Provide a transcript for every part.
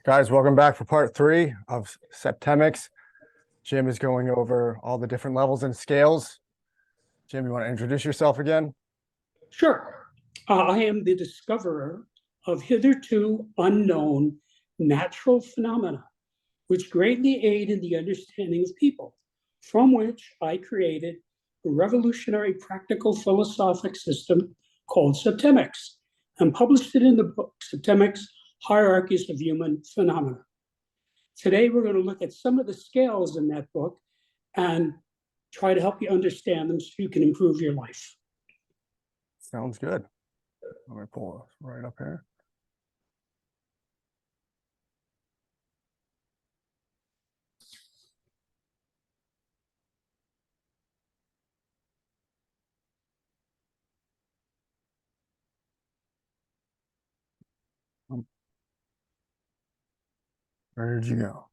Guys, welcome back for part 3 of Septemics. Jim is going over all the different levels and scales. Jim, you want to introduce yourself again? Sure. I am the discoverer of hitherto unknown natural phenomena, which greatly aid in the understanding of people, from which I created a revolutionary practical philosophic system called Septemics and published it in the book Septemics, Hierarchies of Human Phenomena. Today, we're going to look at some of the scales in that book and try to help you understand them so you can improve your life. Sounds good. Let me pull this right up here. Where did you go?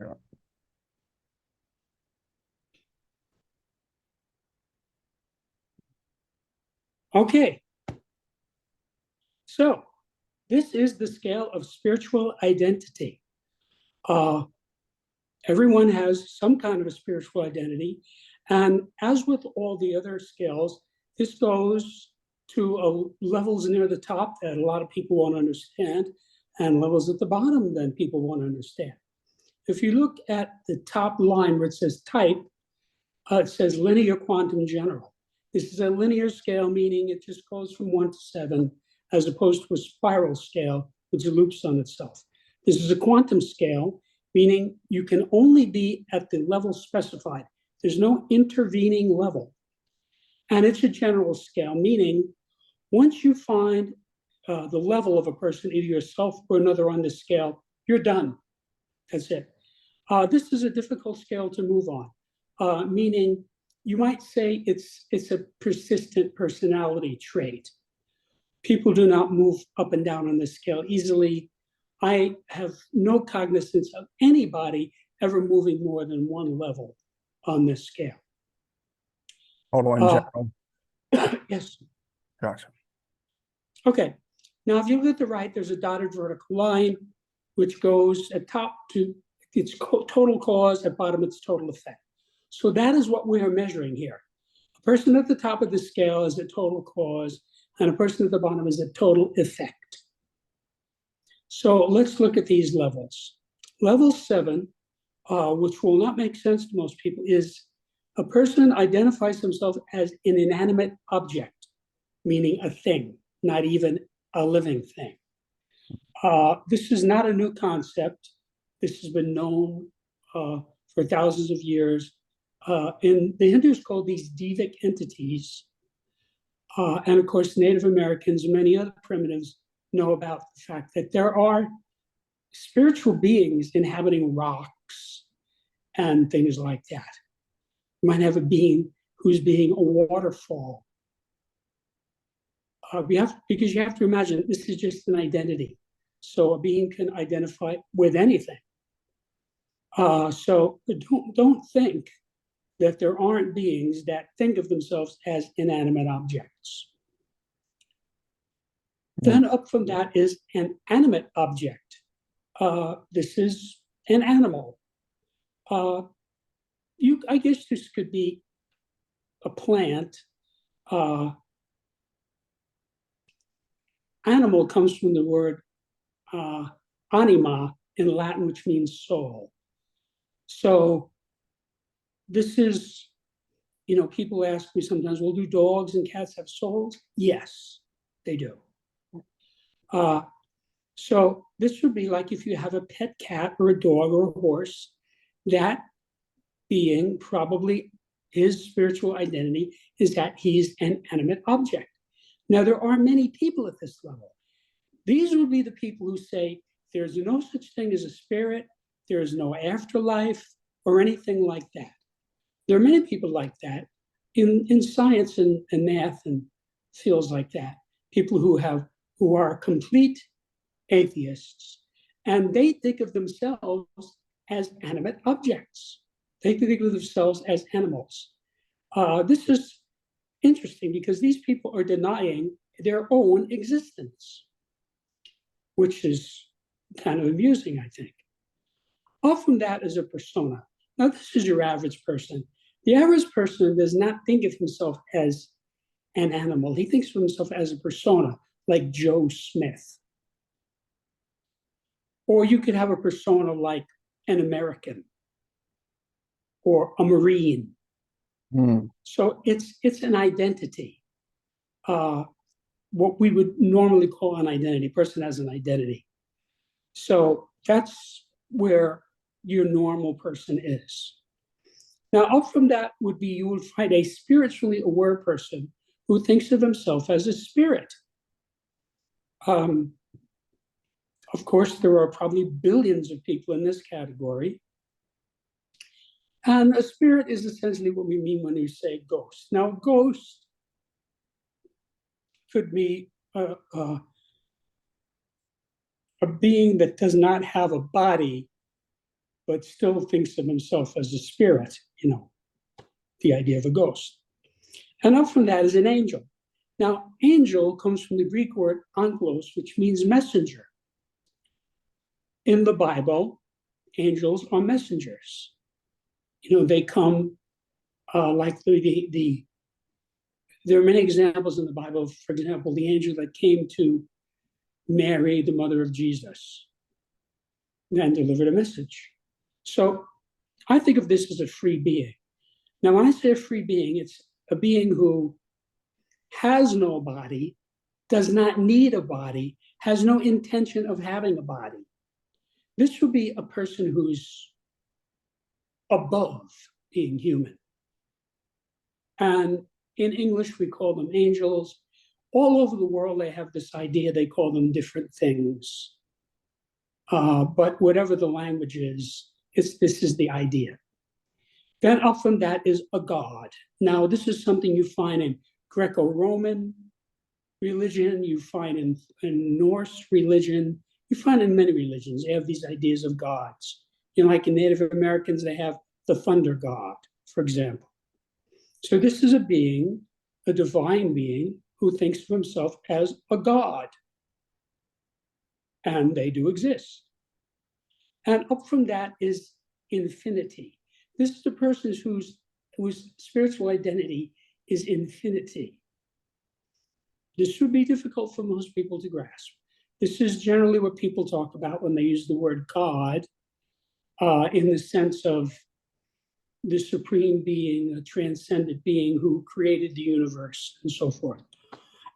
Yeah. Okay. So this is the scale of spiritual identity. Everyone has some kind of a spiritual identity. And as with all the other scales, this goes to levels near the top that a lot of people won't understand, and levels at the bottom that people won't understand. If you look at the top line where it says type, it says linear quantum general. This is a linear scale, meaning it just goes from 1 to 7, as opposed to a spiral scale, which loops on itself. This is a quantum scale, meaning you can only be at the level specified. There's no intervening level. And it's a general scale, meaning once you find the level of a person, either yourself or another on this scale, you're done. That's it. This is a difficult scale to move on, meaning you might say it's a persistent personality trait. People do not move up and down on this scale easily. I have no cognizance of anybody ever moving more than one level on this scale. Total in general. Yes. Gotcha. Okay. Now, if you look at the right, there's a dotted vertical line, which goes at top to its total cause, at bottom its total effect. So that is what we are measuring here. A person at the top of the scale is a total cause, and a person at the bottom is a total effect. So let's look at these levels. Level 7, which will not make sense to most people, is a person identifies himself as an inanimate object, meaning a thing, not even a living thing. This is not a new concept. This has been known for thousands of years. And the Hindus call these devic entities. And of course, Native Americans and many other primitives know about the fact that there are spiritual beings inhabiting rocks and things like that. You might have a being who's being a waterfall. Because you have to imagine this is just an identity. So a being can identify with anything. So don't think that there aren't beings that think of themselves as inanimate objects. Then up from that is an animate object. This is an animal. I guess this could be a plant. Animal comes from the word anima in Latin, which means soul. So this is, people ask me sometimes, well, do dogs and cats have souls? Yes, they do. So this would be like if you have a pet cat or a dog or a horse, that being, probably his spiritual identity is that he's an animate object. Now, there are many people at this level. These would be the people who say there's no such thing as a spirit, there is no afterlife, or anything like that. There are many people like that in science and math and fields like that. People who are complete atheists, and they think of themselves as animate objects. They think of themselves as animals. This is interesting because these people are denying their own existence, which is kind of amusing, I think. Often that is a persona. Now, this is your average person. The average person does not think of himself as an animal. He thinks of himself as a persona, like Joe Smith. Or you could have a persona like an American or a Marine. So it's an identity. What we would normally call an identity. A person has an identity. So that's where your normal person is. Now, up from that would be you would find a spiritually aware person who thinks of himself as a spirit. Of course, there are probably billions of people in this category. And a spirit is essentially what we mean when you say ghost. Now, ghost could be a being that does not have a body, but still thinks of himself as a spirit, the idea of a ghost. And up from that is an angel. Now, angel comes from the Greek word angelos, which means messenger. In the Bible, angels are messengers. They come like there are many examples in the Bible. For example, the angel that came to Mary, the mother of Jesus, and delivered a message. So I think of this as a free being. Now, when I say a free being, it's a being who has no body, does not need a body, has no intention of having a body. This would be a person who's above being human. And in English, we call them angels. All over the world, they have this idea, they call them different things. But whatever the language is, this is the idea. Then up from that is a god. Now, this is something you find in Greco-Roman religion, you find in Norse religion, you find in many religions, they have these ideas of gods. Like in Native Americans, they have the thunder god, for example. So this is a being, a divine being, who thinks of himself as a god. And they do exist. And up from that is infinity. This is the person whose spiritual identity is infinity. This would be difficult for most people to grasp. This is generally what people talk about when they use the word God, in the sense of the supreme being, a transcendent being who created the universe and so forth.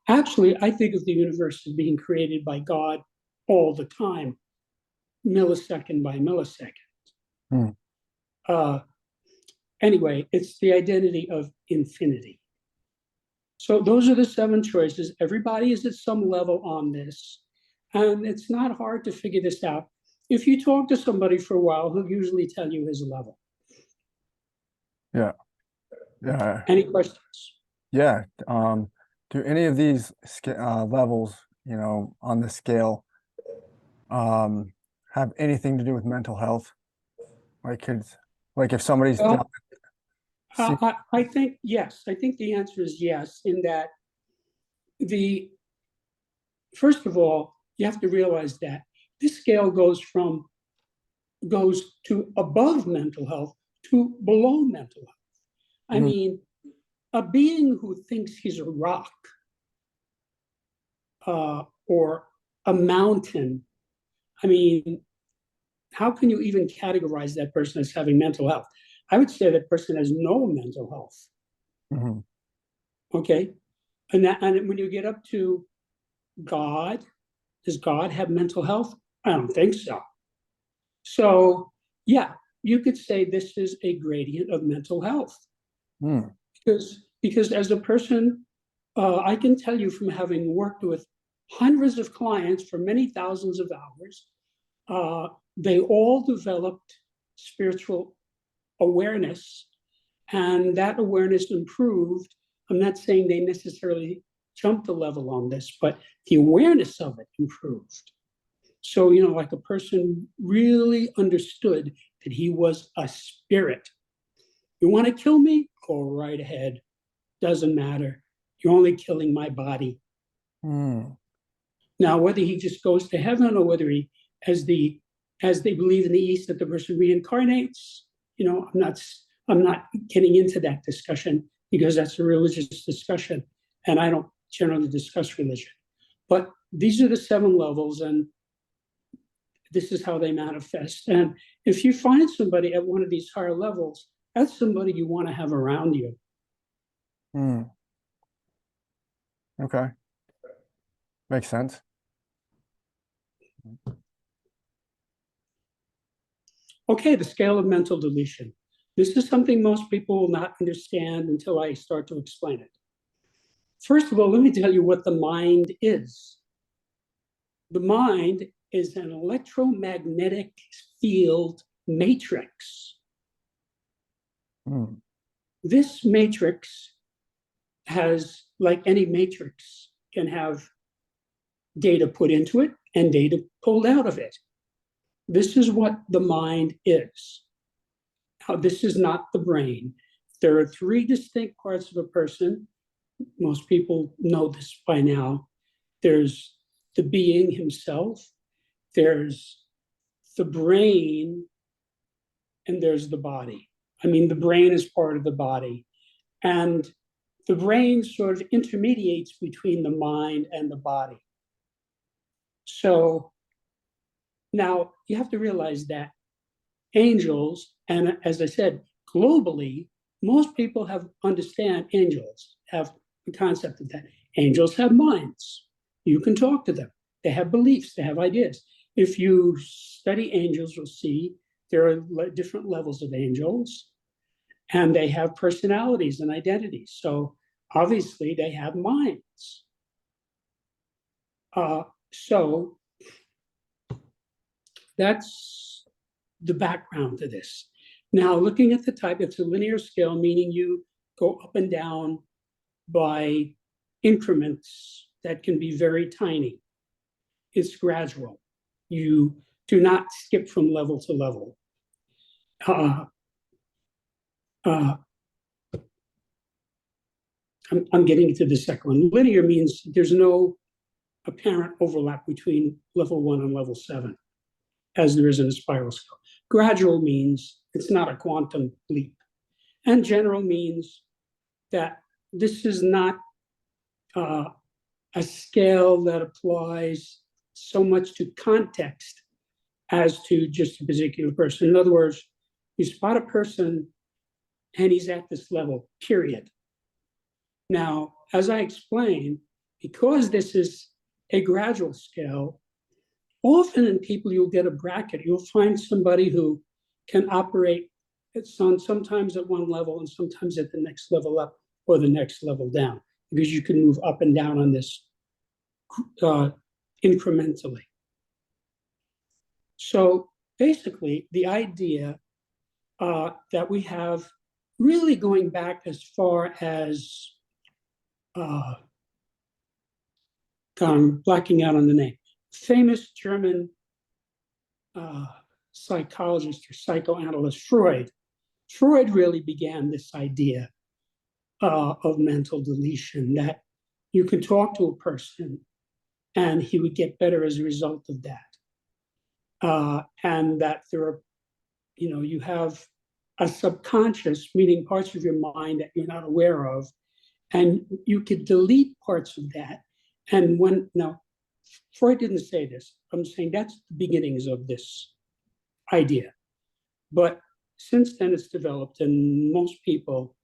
Actually, I think of the universe as being created by God all the time, millisecond by millisecond. Anyway, it's the identity of infinity. So those are the 7 choices. Everybody is at some level on this, and it's not hard to figure this out. If you talk to somebody for a while, he'll usually tell you his level. Yeah. Any questions? Yeah. Do any of these levels, on the scale, have anything to do with mental health? Like if somebody's I think yes. I think the answer is yes, in that first of all, you have to realize that this scale goes to above mental health to below mental health. I mean, a being who thinks he's a rock or a mountain, I mean, how can you even categorize that person as having mental health? I would say that person has no mental health. Okay? And when you get up to God, does God have mental health? I don't think so. So, yeah, you could say this is a gradient of mental health. Because as a person, I can tell you from having worked with hundreds of clients for many thousands of hours. They all developed spiritual awareness, and that awareness improved. I'm not saying they necessarily jumped a level on this, but the awareness of it improved. So, like a person really understood that he was a spirit. You want to kill me? Go right ahead. Doesn't matter. You're only killing my body. Now, whether he just goes to heaven or whether he, as they believe in the East, that the person reincarnates, I'm not getting into that discussion because that's a religious discussion, and I don't generally discuss religion. But these are the 7 levels, and this is how they manifest. And if you find somebody at one of these higher levels, that's somebody you want to have around you. Okay. Makes sense. Okay, the scale of mental deletion. This is something most people will not understand until I start to explain it. First of all, let me tell you what the mind is. The mind is an electromagnetic field matrix. This matrix has, like any matrix, can have data put into it and data pulled out of it. This is what the mind is. Now, this is not the brain. There are 3 distinct parts of a person. Most people know this by now. There's the being himself, there's the brain, and there's the body. I mean, the brain is part of the body. And the brain sort of intermediates between the mind and the body. So now you have to realize that angels, and as I said, globally, most people understand angels, have the concept of that. Angels have minds. You can talk to them. They have beliefs, they have ideas. If you study angels, you'll see there are different levels of angels, and they have personalities and identities. So obviously they have minds. So that's the background to this. Now, looking at the type, it's a linear scale, meaning you go up and down by increments that can be very tiny. It's gradual. You do not skip from level to level. I'm getting into the second one. Linear means there's no apparent overlap between level 1 and level 7, as there is in a spiral scale. Gradual means it's not a quantum leap. And general means that this is not a scale that applies so much to context as to just a particular person. In other words, you spot a person and he's at this level, period. Now, as I explained, because this is a gradual scale, often in people you'll get a bracket. You'll find somebody who can operate sometimes at one level and sometimes at the next level up or the next level down, because you can move up and down on this incrementally. So basically, the idea that we have really going back as far as, I'm blacking out on the name, famous German psychologist or psychoanalyst Freud. Freud really began this idea of mental deletion, that you can talk to a person and he would get better as a result of that. And that there are, you have a subconscious, meaning parts of your mind that you're not aware of, and you could delete parts of that. And now, Freud didn't say this. I'm saying that's the beginnings of this idea. But since then, it's developed, and most people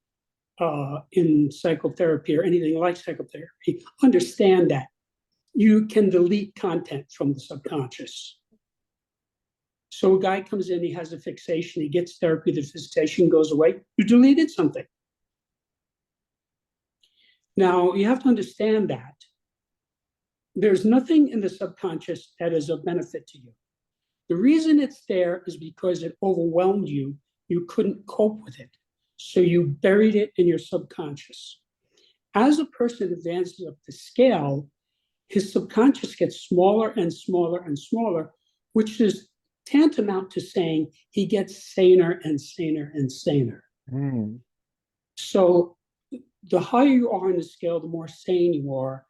in psychotherapy or anything like psychotherapy understand that you can delete content from the subconscious. So a guy comes in, he has a fixation, he gets therapy, the fixation goes away, you deleted something. Now, you have to understand that there's nothing in the subconscious that is of benefit to you. The reason it's there is because it overwhelmed you. You couldn't cope with it. So you buried it in your subconscious. As a person advances up the scale, his subconscious gets smaller and smaller and smaller, which is tantamount to saying he gets saner and saner and saner. Mm. So the higher you are in the scale, the more sane you are,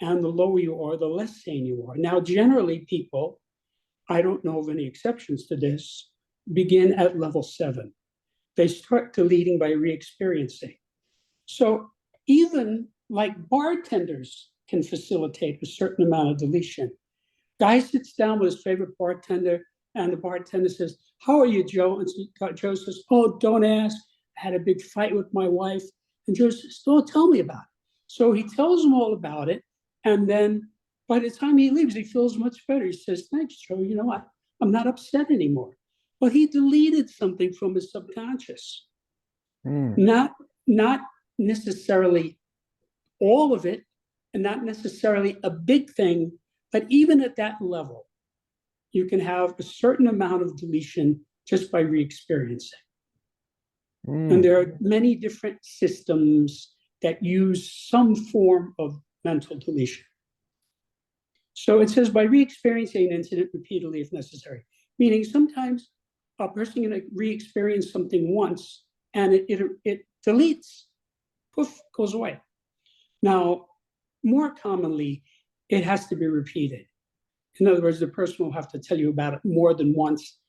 and the lower you are, the less sane you are. Now, generally, people, I don't know of any exceptions to this, begin at level 7. They start deleting by re-experiencing. So even like bartenders can facilitate a certain amount of deletion. Guy sits down with his favorite bartender, and the bartender says, "How are you, Joe?" And Joe says, "Oh, don't ask. I had a big fight with my wife." And Joe says, "Oh, tell me about it." So he tells him all about it. And then by the time he leaves, he feels much better. He says, "Thanks, Joe. You know what? I'm not upset anymore." But he deleted something from his subconscious. Not necessarily all of it, and not necessarily a big thing, but even at that level, you can have a certain amount of deletion just by re-experiencing. And there are many different systems that use some form of mental deletion. So it says by re-experiencing an incident repeatedly if necessary, meaning sometimes a person can re-experience something once and it deletes, poof, goes away. Now, more commonly, it has to be repeated. In other words, the person will have to tell you about it more than once.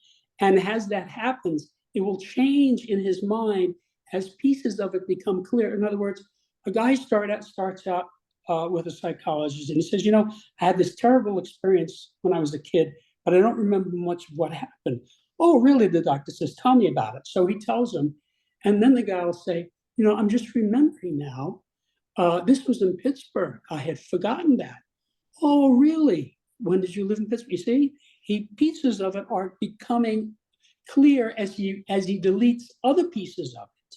And as that happens, it will change in his mind as pieces of it become clear. In other words, a guy starts out with a psychologist, and he says, "I had this terrible experience when I was a kid, but I don't remember much of what happened." "Oh, really?" The doctor says, "Tell me about it." So he tells him, and then the guy will say, "I'm just remembering now. This was in Pittsburgh. I had forgotten that." "Oh, really? When did you live in Pittsburgh?" You see, pieces of it are becoming clear as he deletes other pieces of it.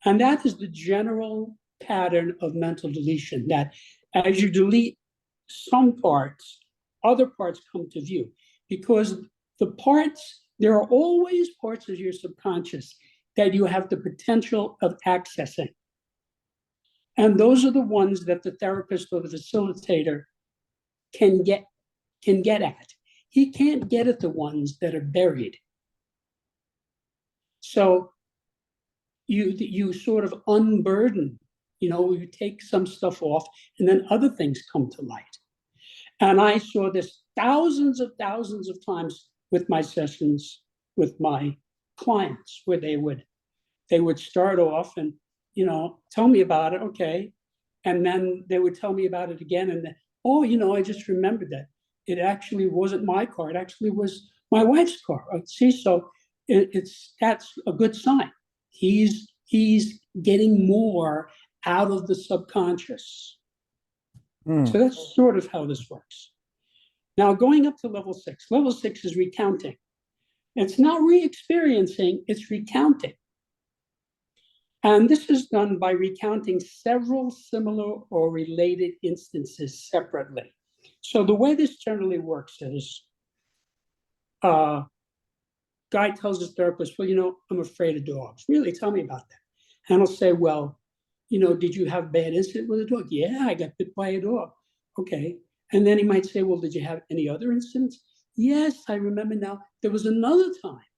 And that is the general pattern of mental deletion, that as you delete some parts, other parts come to view. Because there are always parts of your subconscious that you have the potential of accessing. And those are the ones that the therapist or the facilitator can get at. He can't get at the ones that are buried. So you sort of unburden, you take some stuff off, and then other things come to light. And I saw this thousands of times with my sessions with my clients, where they would start off and tell me about it, okay, and then they would tell me about it again, and then, "Oh, I just remembered that it actually wasn't my car; it actually was my wife's car." See, so that's a good sign. He's getting more out of the subconscious. So that's sort of how this works. Now, going up to level 6. Level 6 is recounting. It's not re-experiencing, it's recounting. And this is done by recounting several similar or related instances separately. So the way this generally works is, guy tells his therapist, "Well, I'm afraid of dogs." "Really? Tell me about that." And he'll say, "Well, did you have a bad incident with a dog?" "Yeah, I got bit by a dog." "Okay." And then he might say, "Well, did you have any other incidents?" "Yes, I remember now. There was another time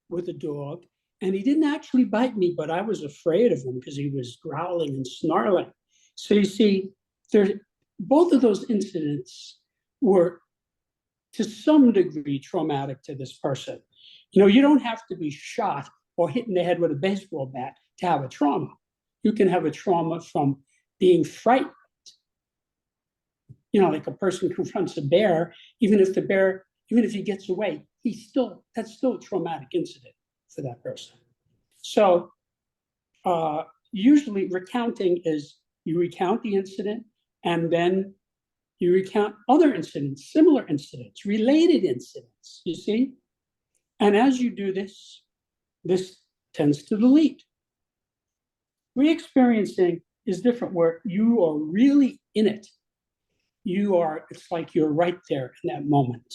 with a dog, and he didn't actually bite me, but I was afraid of him because he was growling and snarling." So you see, both of those incidents were to some degree traumatic to this person. You don't have to be shot or hit in the head with a baseball bat to have a trauma. You can have a trauma from being frightened. Like a person confronts a bear, even if he gets away, that's still a traumatic incident for that person. So usually recounting is you recount the incident, and then you recount other incidents, similar incidents, related incidents, you see? And as you do this tends to delete. Reexperiencing is different, where you are really in it. it's like you're right there in that moment.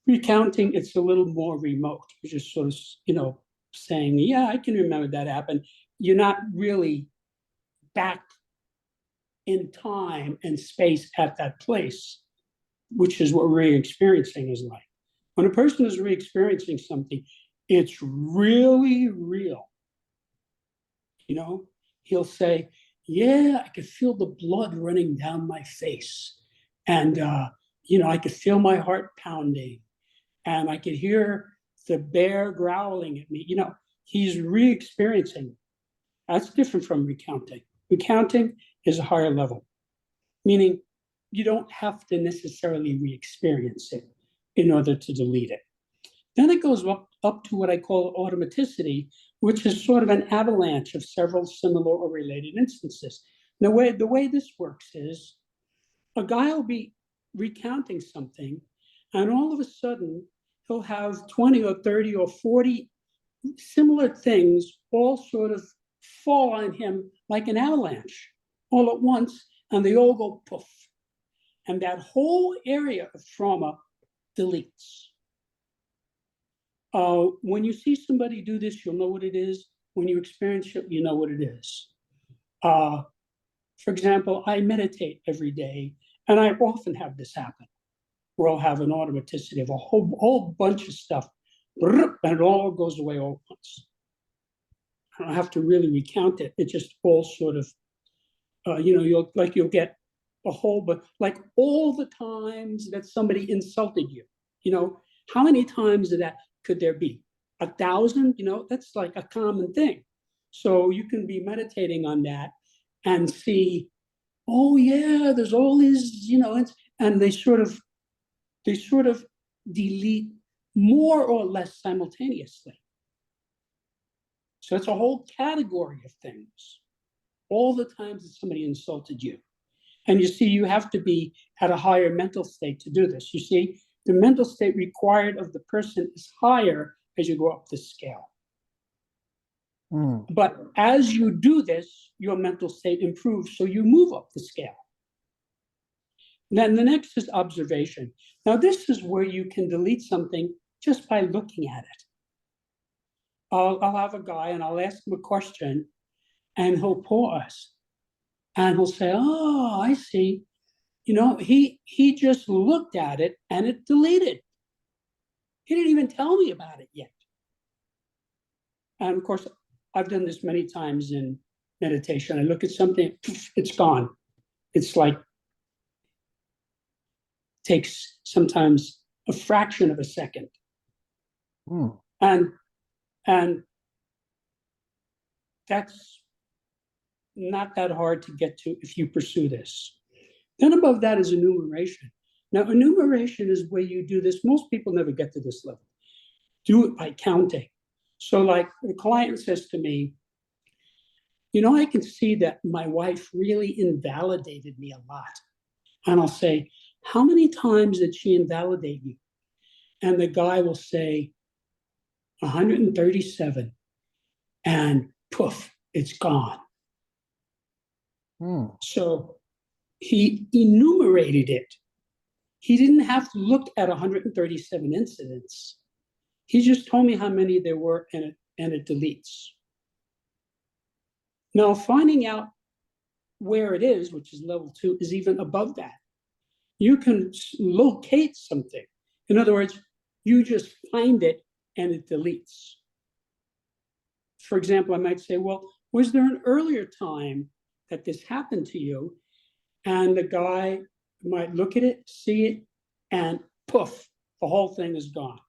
Recounting, it's a little more remote. You're just sort of, saying, yeah, I can remember that happened. You're not really back in time and space at that place, which is what re-experiencing is like. When a person is re-experiencing something, it's really real. He'll say, yeah, I could feel the blood running down my face. And, I could feel my heart pounding. And I could hear the bear growling at me. He's re-experiencing. That's different from recounting. Recounting is a higher level, meaning you don't have to necessarily re-experience it in order to delete it. Then it goes up to what I call automaticity, which is sort of an avalanche of several similar or related instances. The way this works is a guy will be recounting something, and all of a sudden he'll have 20 or 30 or 40 similar things all sort of fall on him like an avalanche all at once, and they all go poof. And that whole area of trauma deletes. When you see somebody do this, you'll know what it is. When you experience it, you know what it is. For example, I meditate every day, and I often have this happen, where I'll have an automaticity of a whole bunch of stuff, and it all goes away all at once. I don't have to really recount it. It just all sort of, you'll get a whole, but like all the times that somebody insulted you, how many times could there be? 1,000? That's like a common thing. So you can be meditating on that and see, oh yeah, there's all these, and they sort of delete more or less simultaneously. So it's a whole category of things. All the times that somebody insulted you. And you see, you have to be at a higher mental state to do this. You see, the mental state required of the person is higher as you go up the scale. But as you do this, your mental state improves, so you move up the scale. Then the next is observation. Now, this is where you can delete something just by looking at it. I'll have a guy and I'll ask him a question, and he'll pause. And he'll say, oh, I see. He just looked at it and it deleted. He didn't even tell me about it yet. And of course, I've done this many times in meditation. I look at something, it's gone. It's like, takes sometimes a fraction of a second. And that's not that hard to get to if you pursue this. Then above that is enumeration. Now, enumeration is where you do this. Most people never get to this level. Do it by counting. So like the client says to me, I can see that my wife really invalidated me a lot. And I'll say, how many times did she invalidate you? And the guy will say, 137. And poof, it's gone. So he enumerated it. He didn't have to look at 137 incidents. He just told me how many there were, and it deletes. Now, finding out where it is, which is level 2, is even above that. You can locate something. In other words, you just find it and it deletes. For example, I might say, well, was there an earlier time that this happened to you? And the guy might look at it, see it, and poof, the whole thing is gone.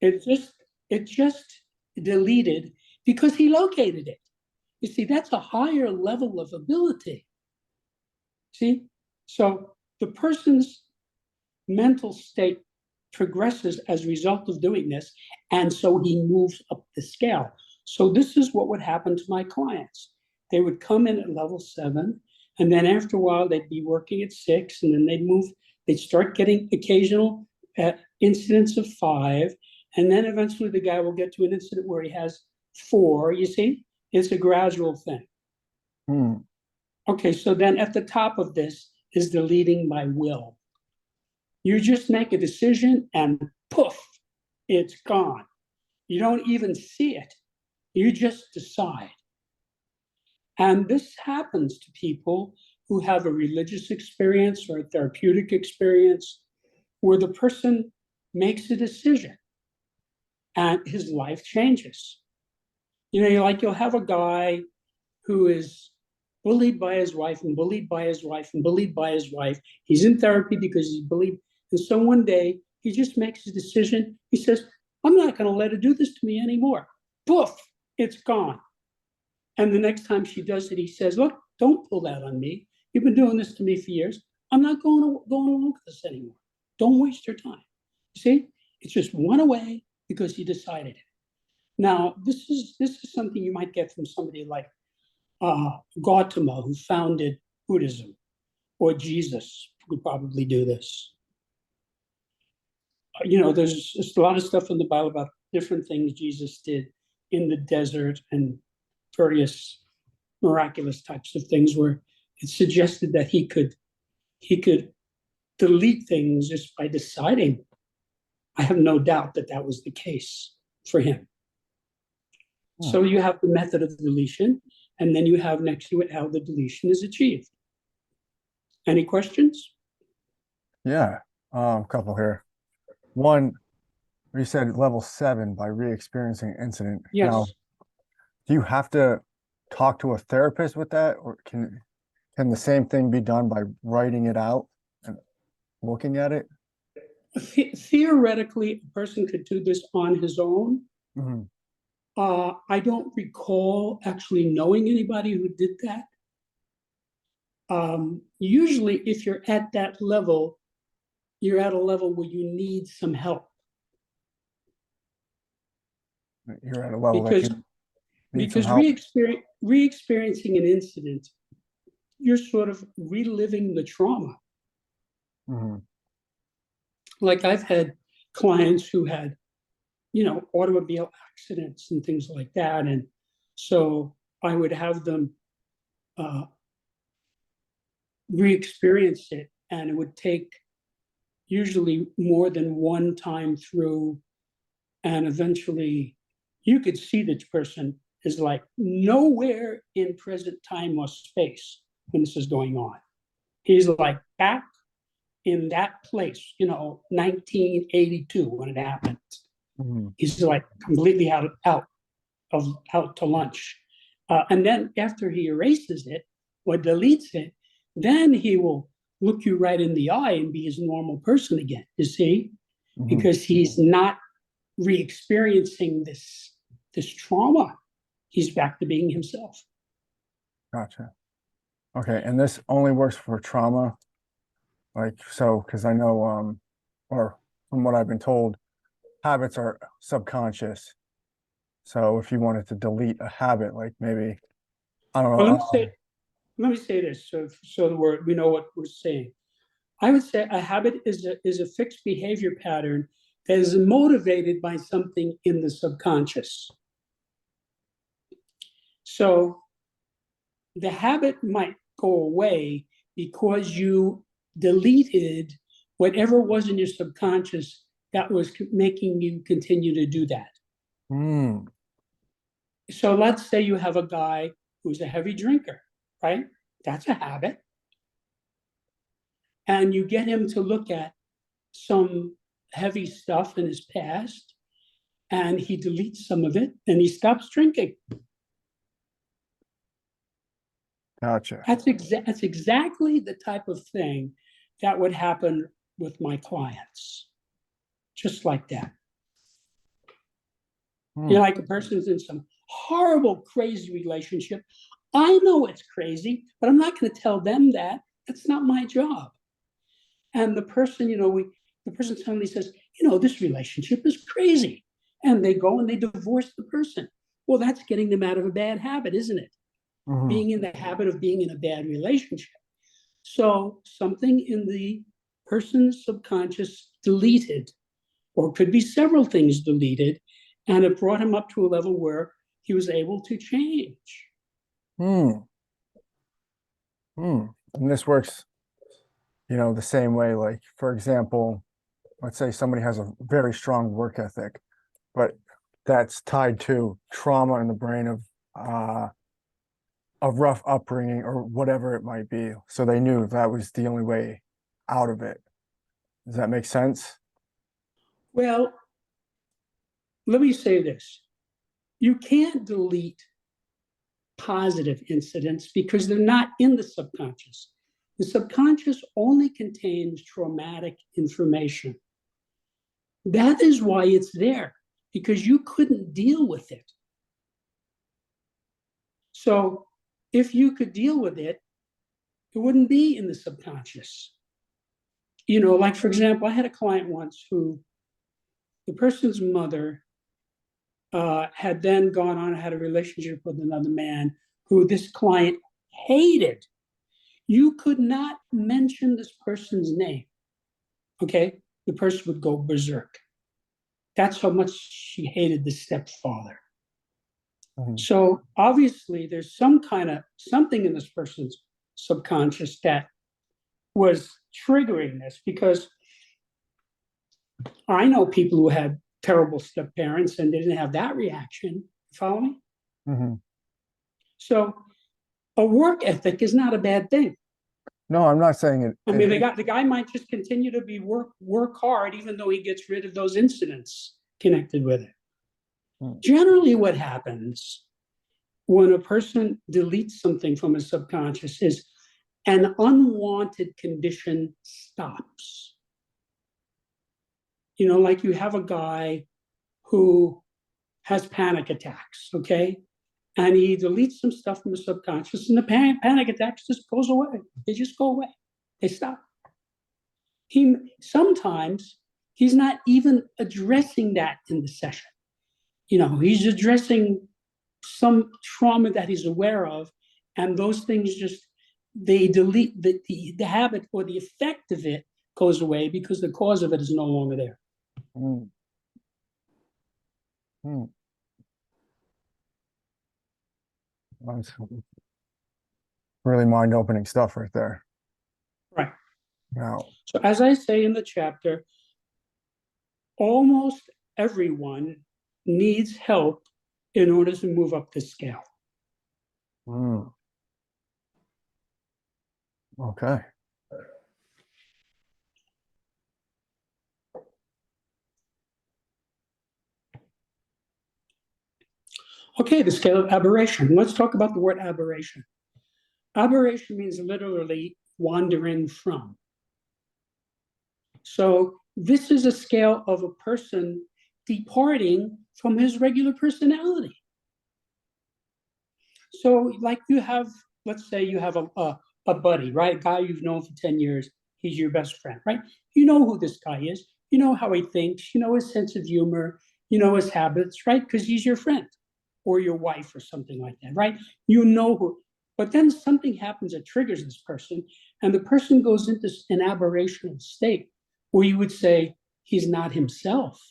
It just deleted because he located it. You see, that's a higher level of ability. See? So the person's mental state progresses as a result of doing this, and so he moves up the scale. So this is what would happen to my clients. They would come in at level 7, and then after a while they'd be working at 6, and then they'd start getting occasional incidents of 5, and then eventually the guy will get to an incident where he has 4. You see, it's a gradual thing. Okay, so then at the top of this is deleting my will. You just make a decision and poof, it's gone. You don't even see it. You just decide. And this happens to people who have a religious experience or a therapeutic experience where the person makes a decision and his life changes. You'll have a guy who is bullied by his wife and bullied by his wife and bullied by his wife. He's in therapy because he's bullied. And so one day he just makes a decision. He says, I'm not going to let her do this to me anymore. Poof, it's gone. And the next time she does it, he says, look, don't pull that on me. You've been doing this to me for years. I'm not going along with this anymore. Don't waste your time. You see, it's just went away because he decided it. Now, this is something you might get from somebody like Gautama, who founded Buddhism, or Jesus would probably do this. There's a lot of stuff in the Bible about different things Jesus did in the desert and various miraculous types of things where it suggested that he could delete things just by deciding. I have no doubt that was the case for him. So you have the method of deletion, and then you have next to it how the deletion is achieved. Any questions? Yeah, a couple here. One, you said level 7 by re-experiencing incident. Yes. Now, do you have to talk to a therapist with that, or can the same thing be done by writing it out and looking at it? Theoretically, a person could do this on his own. Mm-hmm. I don't recall actually knowing anybody who did that. Usually, if you're at that level, you're at a level where you need some help. You're at a level that you need some help. Re-experiencing an incident, you're sort of reliving the trauma. Mm-hmm. Like I've had clients who had, automobile accidents and things like that. And so I would have them re-experience it, and it would take usually more than one time through. And eventually you could see that person is like nowhere in present time or space when this is going on. He's like back in that place, 1982 when it happened. Mm-hmm. He's like completely out to lunch. And then after he erases it or deletes it, then he will look you right in the eye and be his normal person again, you see? Mm-hmm. Because he's not re-experiencing this trauma. He's back to being himself. Gotcha. Okay, and this only works for trauma? Because I know, or from what I've been told, habits are subconscious. So if you wanted to delete a habit, like maybe, I don't know. Well, let me say this, so we know what we're saying. I would say a habit is a fixed behavior pattern that is motivated by something in the subconscious. So the habit might go away because you deleted whatever was in your subconscious that was making you continue to do that. Mm. So let's say you have a guy who's a heavy drinker, right? That's a habit. And you get him to look at some heavy stuff in his past, and he deletes some of it, and he stops drinking. Gotcha. That's exactly the type of thing that would happen with my clients. Just like that. Like a person's in some horrible, crazy relationship. I know it's crazy, but I'm not going to tell them that. That's not my job. And the person, the person suddenly says, this relationship is crazy. And they go and they divorce the person. Well, that's getting them out of a bad habit, isn't it? Mm-hmm. Being in the habit of being in a bad relationship. So something in the person's subconscious deleted, or could be several things deleted, and it brought him up to a level where he was able to change. And this works, the same way. Like, for example, let's say somebody has a very strong work ethic, but that's tied to trauma in the brain of a rough upbringing or whatever it might be. So they knew that was the only way out of it. Does that make sense? Well, let me say this. You can't delete positive incidents because they're not in the subconscious. The subconscious only contains traumatic information. That is why it's there, because you couldn't deal with it. So if you could deal with it, it wouldn't be in the subconscious. Like, for example, I had a client once who the person's mother had then gone on and had a relationship with another man who this client hated. You could not mention this person's name, okay? The person would go berserk. That's how much she hated the stepfather. Mm-hmm. So obviously there's something in this person's subconscious that was triggering this, because I know people who had terrible step parents and they didn't have that reaction. Follow me? Mm-hmm. So a work ethic is not a bad thing. No, I'm not saying it. I mean, the guy might just continue to be work hard, even though he gets rid of those incidents connected with it. Generally, what happens when a person deletes something from his subconscious is an unwanted condition stops. Like you have a guy who has panic attacks, okay? And he deletes some stuff from his subconscious, and the panic attacks just goes away. They just go away. They stop. Sometimes he's not even addressing that in the session. He's addressing some trauma that he's aware of, and those things they delete the habit, or the effect of it goes away because the cause of it is no longer there. That's really mind-opening stuff right there. Right. Now, so as I say in the chapter, almost everyone needs help in order to move up the scale. Okay. Okay, the scale of aberration. Let's talk about the word aberration. Aberration means literally wandering from. So this is a scale of a person departing from his regular personality. So like let's say you have a buddy, right? A guy you've known for 10 years. He's your best friend, right? You know who this guy is. You know how he thinks. You know his sense of humor. You know his habits, right? Because he's your friend or your wife or something like that, right? You know who. But then something happens that triggers this person, and the person goes into an aberrational state where you would say he's not himself,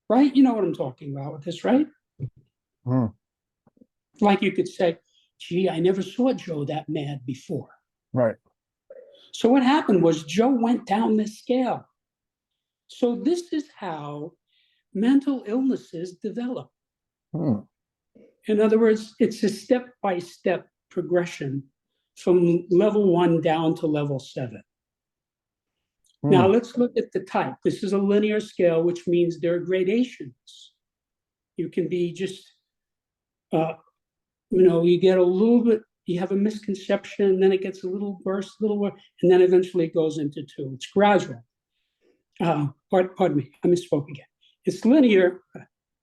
right? You know what I'm talking about with this, right? Like you could say, gee, I never saw Joe that mad before. Right. So what happened was Joe went down this scale. So this is how mental illnesses develop. In other words, it's a step-by-step progression from level 1 down to level 7. Now let's look at the type. This is a linear scale, which means there are gradations. You can be just, you get a little bit, you have a misconception, and then it gets a little worse, and then eventually it goes into 2. It's gradual. Pardon me, I misspoke again. It's linear.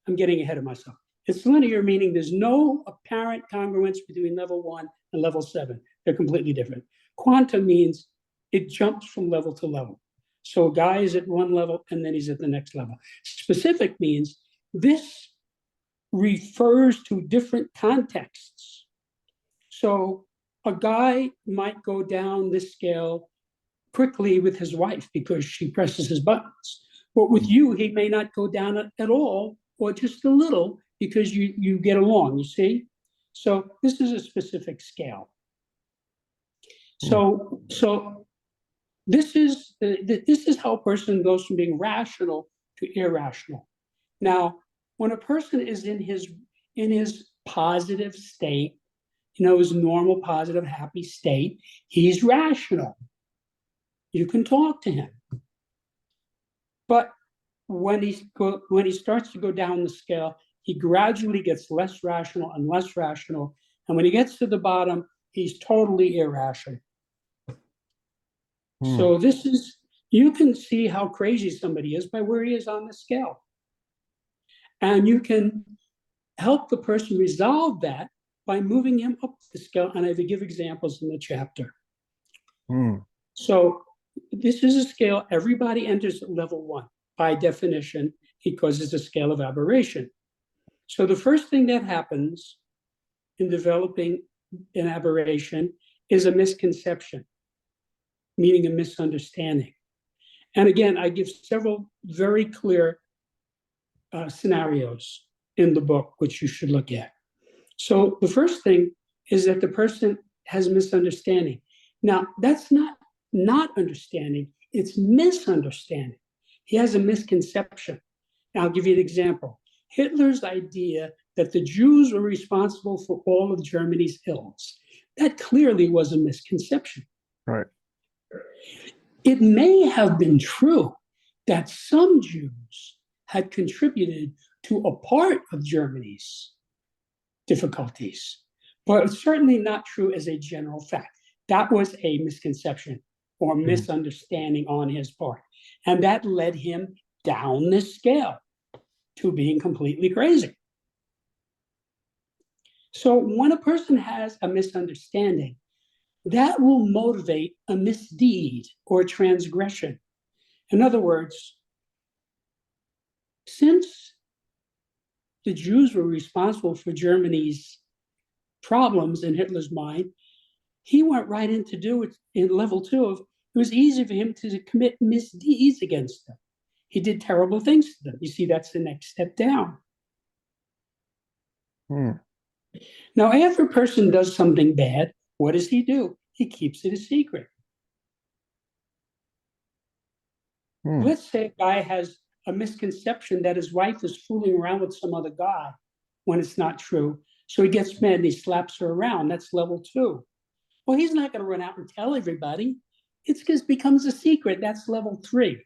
I'm getting ahead of myself. It's linear, meaning there's no apparent congruence between level 1 and level 7. They're completely different. Quantum means it jumps from level to level. So a guy is at one level and then he's at the next level. Specific means this refers to different contexts. So a guy might go down this scale quickly with his wife because she presses his buttons. But with you, he may not go down at all, or just a little, because you get along, you see? So this is a specific scale. So this is how a person goes from being rational to irrational. Now, when a person is in his positive state, his normal, positive, happy state, he's rational. You can talk to him. But when he starts to go down the scale, he gradually gets less rational and less rational. And when he gets to the bottom, he's totally irrational. So you can see how crazy somebody is by where he is on the scale. And you can help the person resolve that by moving him up the scale. And I give examples in the chapter. So this is a scale, everybody enters at level 1 by definition, because it's a scale of aberration. So the first thing that happens in developing an aberration is a misconception, meaning a misunderstanding. And again, I give several very clear scenarios in the book, which you should look at. So the first thing is that the person has misunderstanding. Now, that's not understanding, it's misunderstanding. He has a misconception. Now, I'll give you an example. Hitler's idea that the Jews were responsible for all of Germany's ills, that clearly was a misconception. Right. It may have been true that some Jews had contributed to a part of Germany's difficulties, but it's certainly not true as a general fact. That was a misconception or misunderstanding on his part. And that led him down the scale to being completely crazy. So when a person has a misunderstanding, that will motivate a misdeed or transgression. In other words, since the Jews were responsible for Germany's problems in Hitler's mind, he went right in to do it in level 2 of, it was easy for him to commit misdeeds against them. He did terrible things to them. You see, that's the next step down. Now, after a person does something bad, what does he do? He keeps it a secret. Let's say a guy has a misconception that his wife is fooling around with some other guy when it's not true. So he gets mad and he slaps her around. That's level 2. Well, he's not going to run out and tell everybody. It just becomes a secret. That's level 3.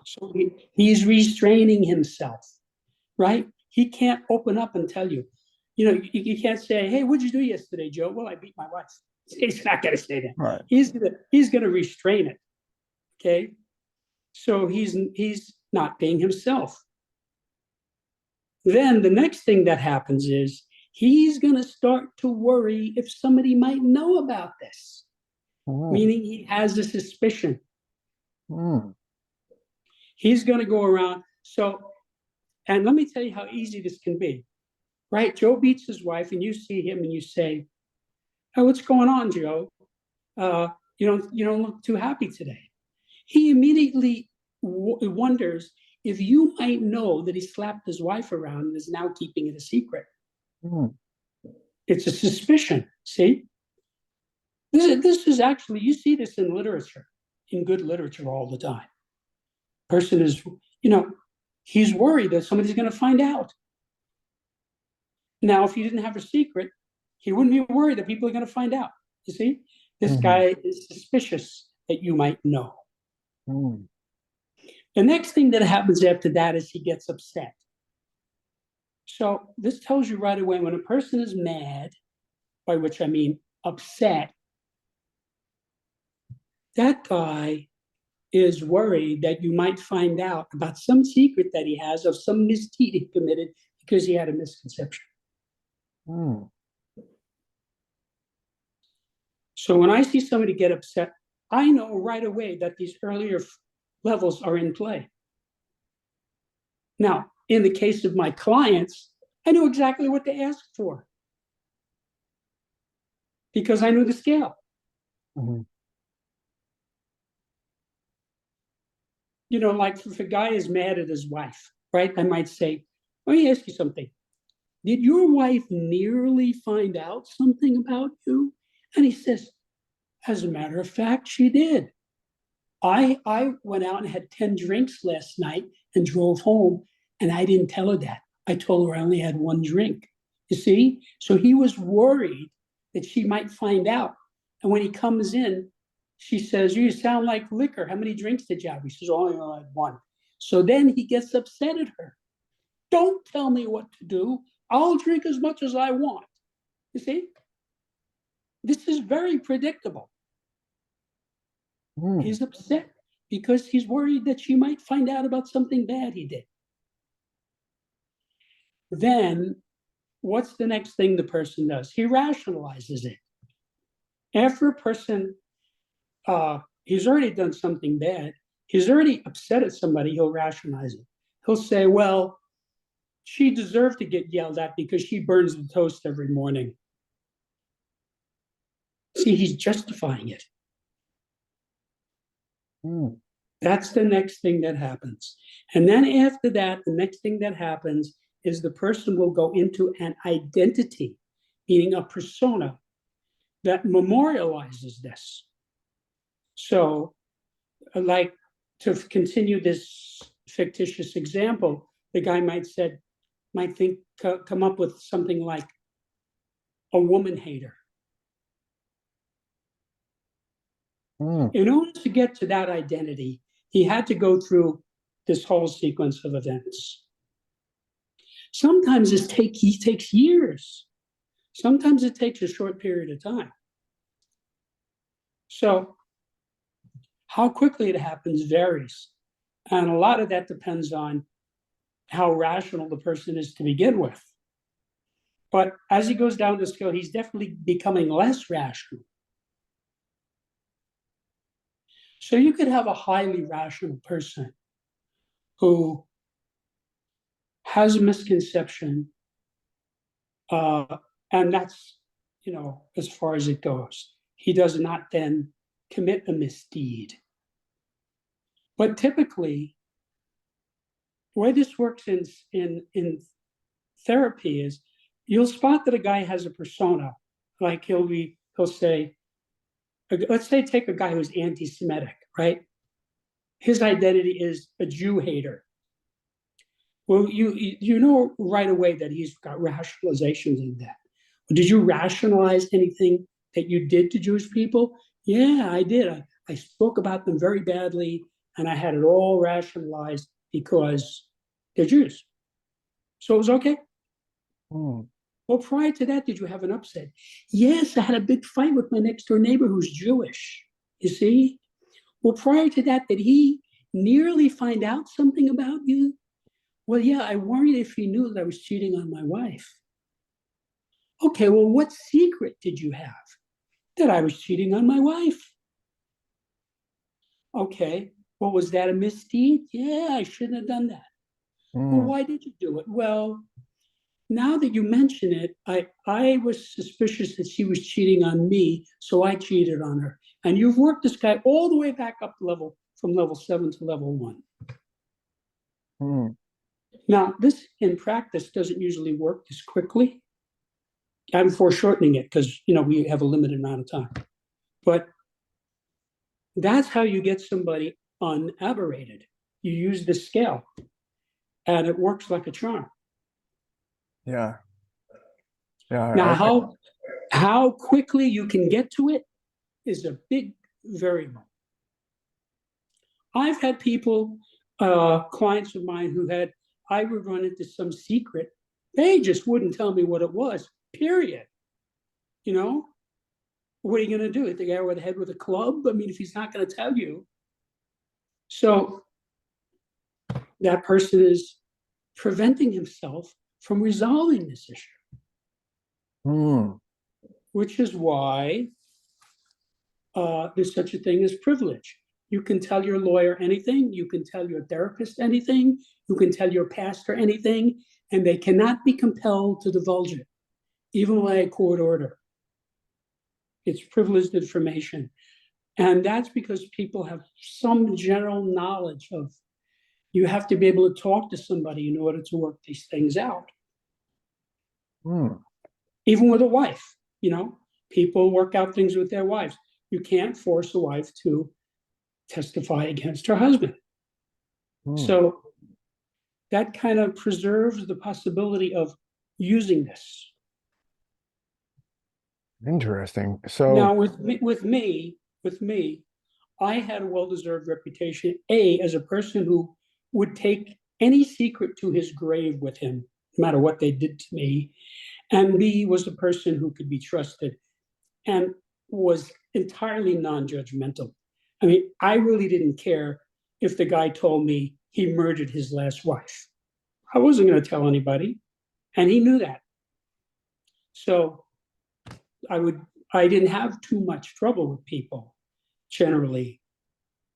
So he's restraining himself, right? He can't open up and tell you. You can't say, hey, what'd you do yesterday, Joe? Well, I beat my wife. He's not going to say that. Right. He's going to restrain it, okay? So he's not being himself. Then the next thing that happens is he's going to start to worry if somebody might know about this, meaning he has a suspicion. He's going to go around. And let me tell you how easy this can be, right? Joe beats his wife and you see him and you say, oh, what's going on, Joe? You don't look too happy today. He immediately wonders if you might know that he slapped his wife around and is now keeping it a secret. It's a suspicion, see? This is actually, you see this in literature, in good literature all the time. Person is, he's worried that somebody's going to find out. Now, if he didn't have a secret, he wouldn't be worried that people are going to find out. You see? This guy is suspicious that you might know. The next thing that happens after that is he gets upset. So this tells you right away when a person is mad, by which I mean upset, that guy is worried that you might find out about some secret that he has of some misdeed he committed because he had a misconception. So when I see somebody get upset, I know right away that these earlier levels are in play. Now, in the case of my clients, I knew exactly what to ask for because I knew the scale. Like if a guy is mad at his wife, right? I might say, let me ask you something. Did your wife nearly find out something about you? And he says, As a matter of fact, she did. I went out and had 10 drinks last night and drove home, and I didn't tell her that. I told her I only had one drink. You see? So he was worried that she might find out. And when he comes in, she says, "You sound like liquor. How many drinks did you have?" He says, "Oh, I only had one." So then he gets upset at her. "Don't tell me what to do. I'll drink as much as I want." You see? This is very predictable. He's upset because he's worried that she might find out about something bad he did. Then what's the next thing the person does? He rationalizes it. After a person, he's already done something bad, he's already upset at somebody, he'll rationalize it. He'll say, "Well, she deserved to get yelled at because she burns the toast every morning." See, he's justifying it. That's the next thing that happens. And then after that, the next thing that happens is the person will go into an identity, meaning a persona that memorializes this. So, like, to continue this fictitious example, the guy might come up with something like a woman hater. In order to get to that identity, he had to go through this whole sequence of events. Sometimes he takes years. Sometimes it takes a short period of time. So how quickly it happens varies. And a lot of that depends on how rational the person is to begin with. But as he goes down the scale, he's definitely becoming less rational. So you could have a highly rational person who has a misconception, and that's, as far as it goes. He does not then commit a misdeed. But typically, the way this works in therapy is you'll spot that a guy has a persona. Like he'll say, let's say take a guy who's anti-Semitic, right? His identity is a Jew hater. Well, you know right away that he's got rationalizations in that. Did you rationalize anything that you did to Jewish people? Yeah, I did. I spoke about them very badly, and I had it all rationalized because they're Jews. So it was okay. Well, prior to that, did you have an upset? Yes, I had a big fight with my next door neighbor who's Jewish. You see? Well, prior to that, did he nearly find out something about you? Well, yeah, I worried if he knew that I was cheating on my wife. Okay, well, what secret did you have? That I was cheating on my wife. Okay, well, was that a misdeed? Yeah, I shouldn't have done that. Well, why did you do it? Well, now that you mention it, I was suspicious that she was cheating on me, so I cheated on her. And you've worked this guy all the way back up from level 7 to level 1. Now, this in practice doesn't usually work this quickly. I'm foreshortening it because we have a limited amount of time. But that's how you get somebody unaberrated. You use the scale, and it works like a charm. Yeah. Yeah. Now, how quickly you can get to it is a big variable. I've had people, clients of mine I would run into some secret. They just wouldn't tell me what it was, period. What are you going to do? Hit the guy over the head with a club? I mean, if he's not going to tell you. So that person is preventing himself from resolving this issue. Which is why there's such a thing as privilege. You can tell your lawyer anything, you can tell your therapist anything, you can tell your pastor anything, and they cannot be compelled to divulge it, even by a court order. It's privileged information. And that's because people have some general knowledge of, you have to be able to talk to somebody in order to work these things out. Even with a wife, people work out things with their wives. you can't force a wife to testify against her husband. So that kind of preserves the possibility of using this. Interesting. So Now, with me, I had a well-deserved reputation, A, as a person who would take any secret to his grave with him, no matter what they did to me, and B, was a person who could be trusted and was entirely non-judgmental. I mean, I really didn't care if the guy told me he murdered his last wife. I wasn't going to tell anybody, and he knew that. So I didn't have too much trouble with people generally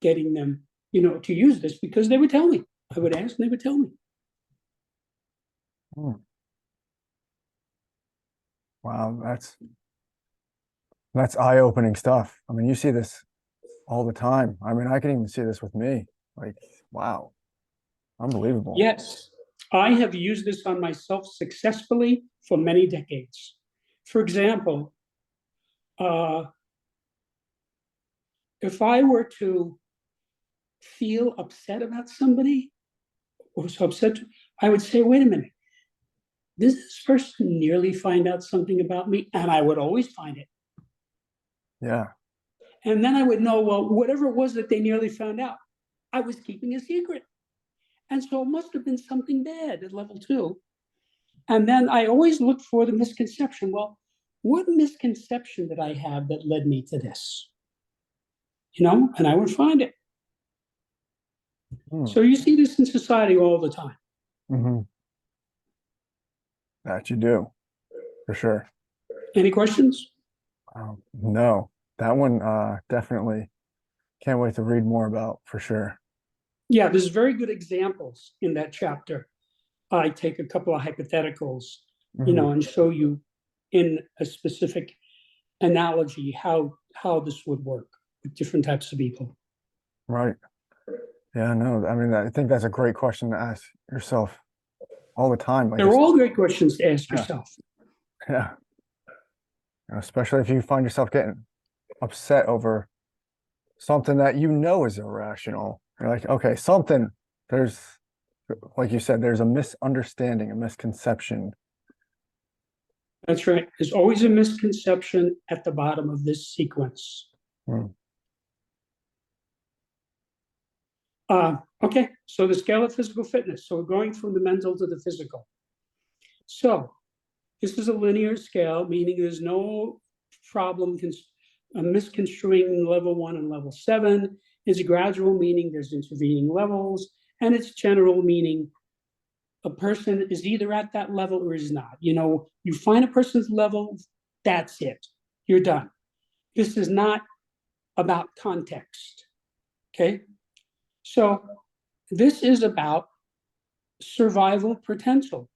getting them, to use this, because they would tell me. I would ask and they would tell me. wow, that's eye-opening stuff. I mean, you see this all the time. I mean, I can even see this with me. Like, wow, unbelievable. Yes, I have used this on myself successfully for many decades. For example, if I were to feel upset about somebody, or so upset, I would say, wait a minute, does this person nearly find out something about me? And I would always find it. Yeah. And then I would know, well, whatever it was that they nearly found out, I was keeping a secret. And so it must have been something bad at level 2. And then I always look for the misconception. Well, what misconception did I have that led me to this? And I would find it. So you see this in society all the time. That you do, for sure. Any questions? No, that one definitely can't wait to read more about, for sure. Yeah, there's very good examples in that chapter. I take a couple of hypotheticals, and show you in a specific analogy how this would work with different types of people. Right. Yeah, no, I mean, I think that's a great question to ask yourself all the time. Like, They're all great questions to ask yourself. Yeah. Especially if you find yourself getting upset over something that is irrational. You're like, okay, there's, like you said, there's a misunderstanding, a misconception. That's right. There's always a misconception at the bottom of this sequence. Okay, so the scale of physical fitness. So we're going from the mental to the physical. So this is a linear scale, meaning there's no problem misconstruing level 1 and level 7. It's gradual, meaning there's intervening levels, and it's general, meaning a person is either at that level or is not. You find a person's level, that's it. You're done. This is not about context. Okay? So this is about survival potential.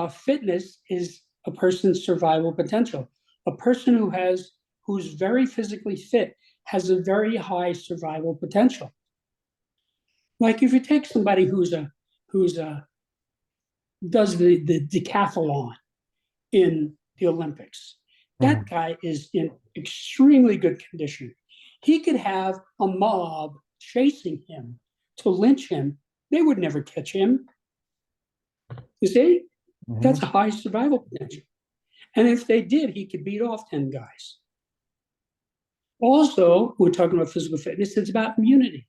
Fitness is a person's survival potential. A person who's very physically fit has a very high survival potential. Like if you take somebody who's does the decathlon in the Olympics, that guy is in extremely good condition. He could have a mob chasing him to lynch him. They would never catch him. You see? That's a high survival potential. And if they did, he could beat off 10 guys. Also, we're talking about physical fitness, it's about immunity.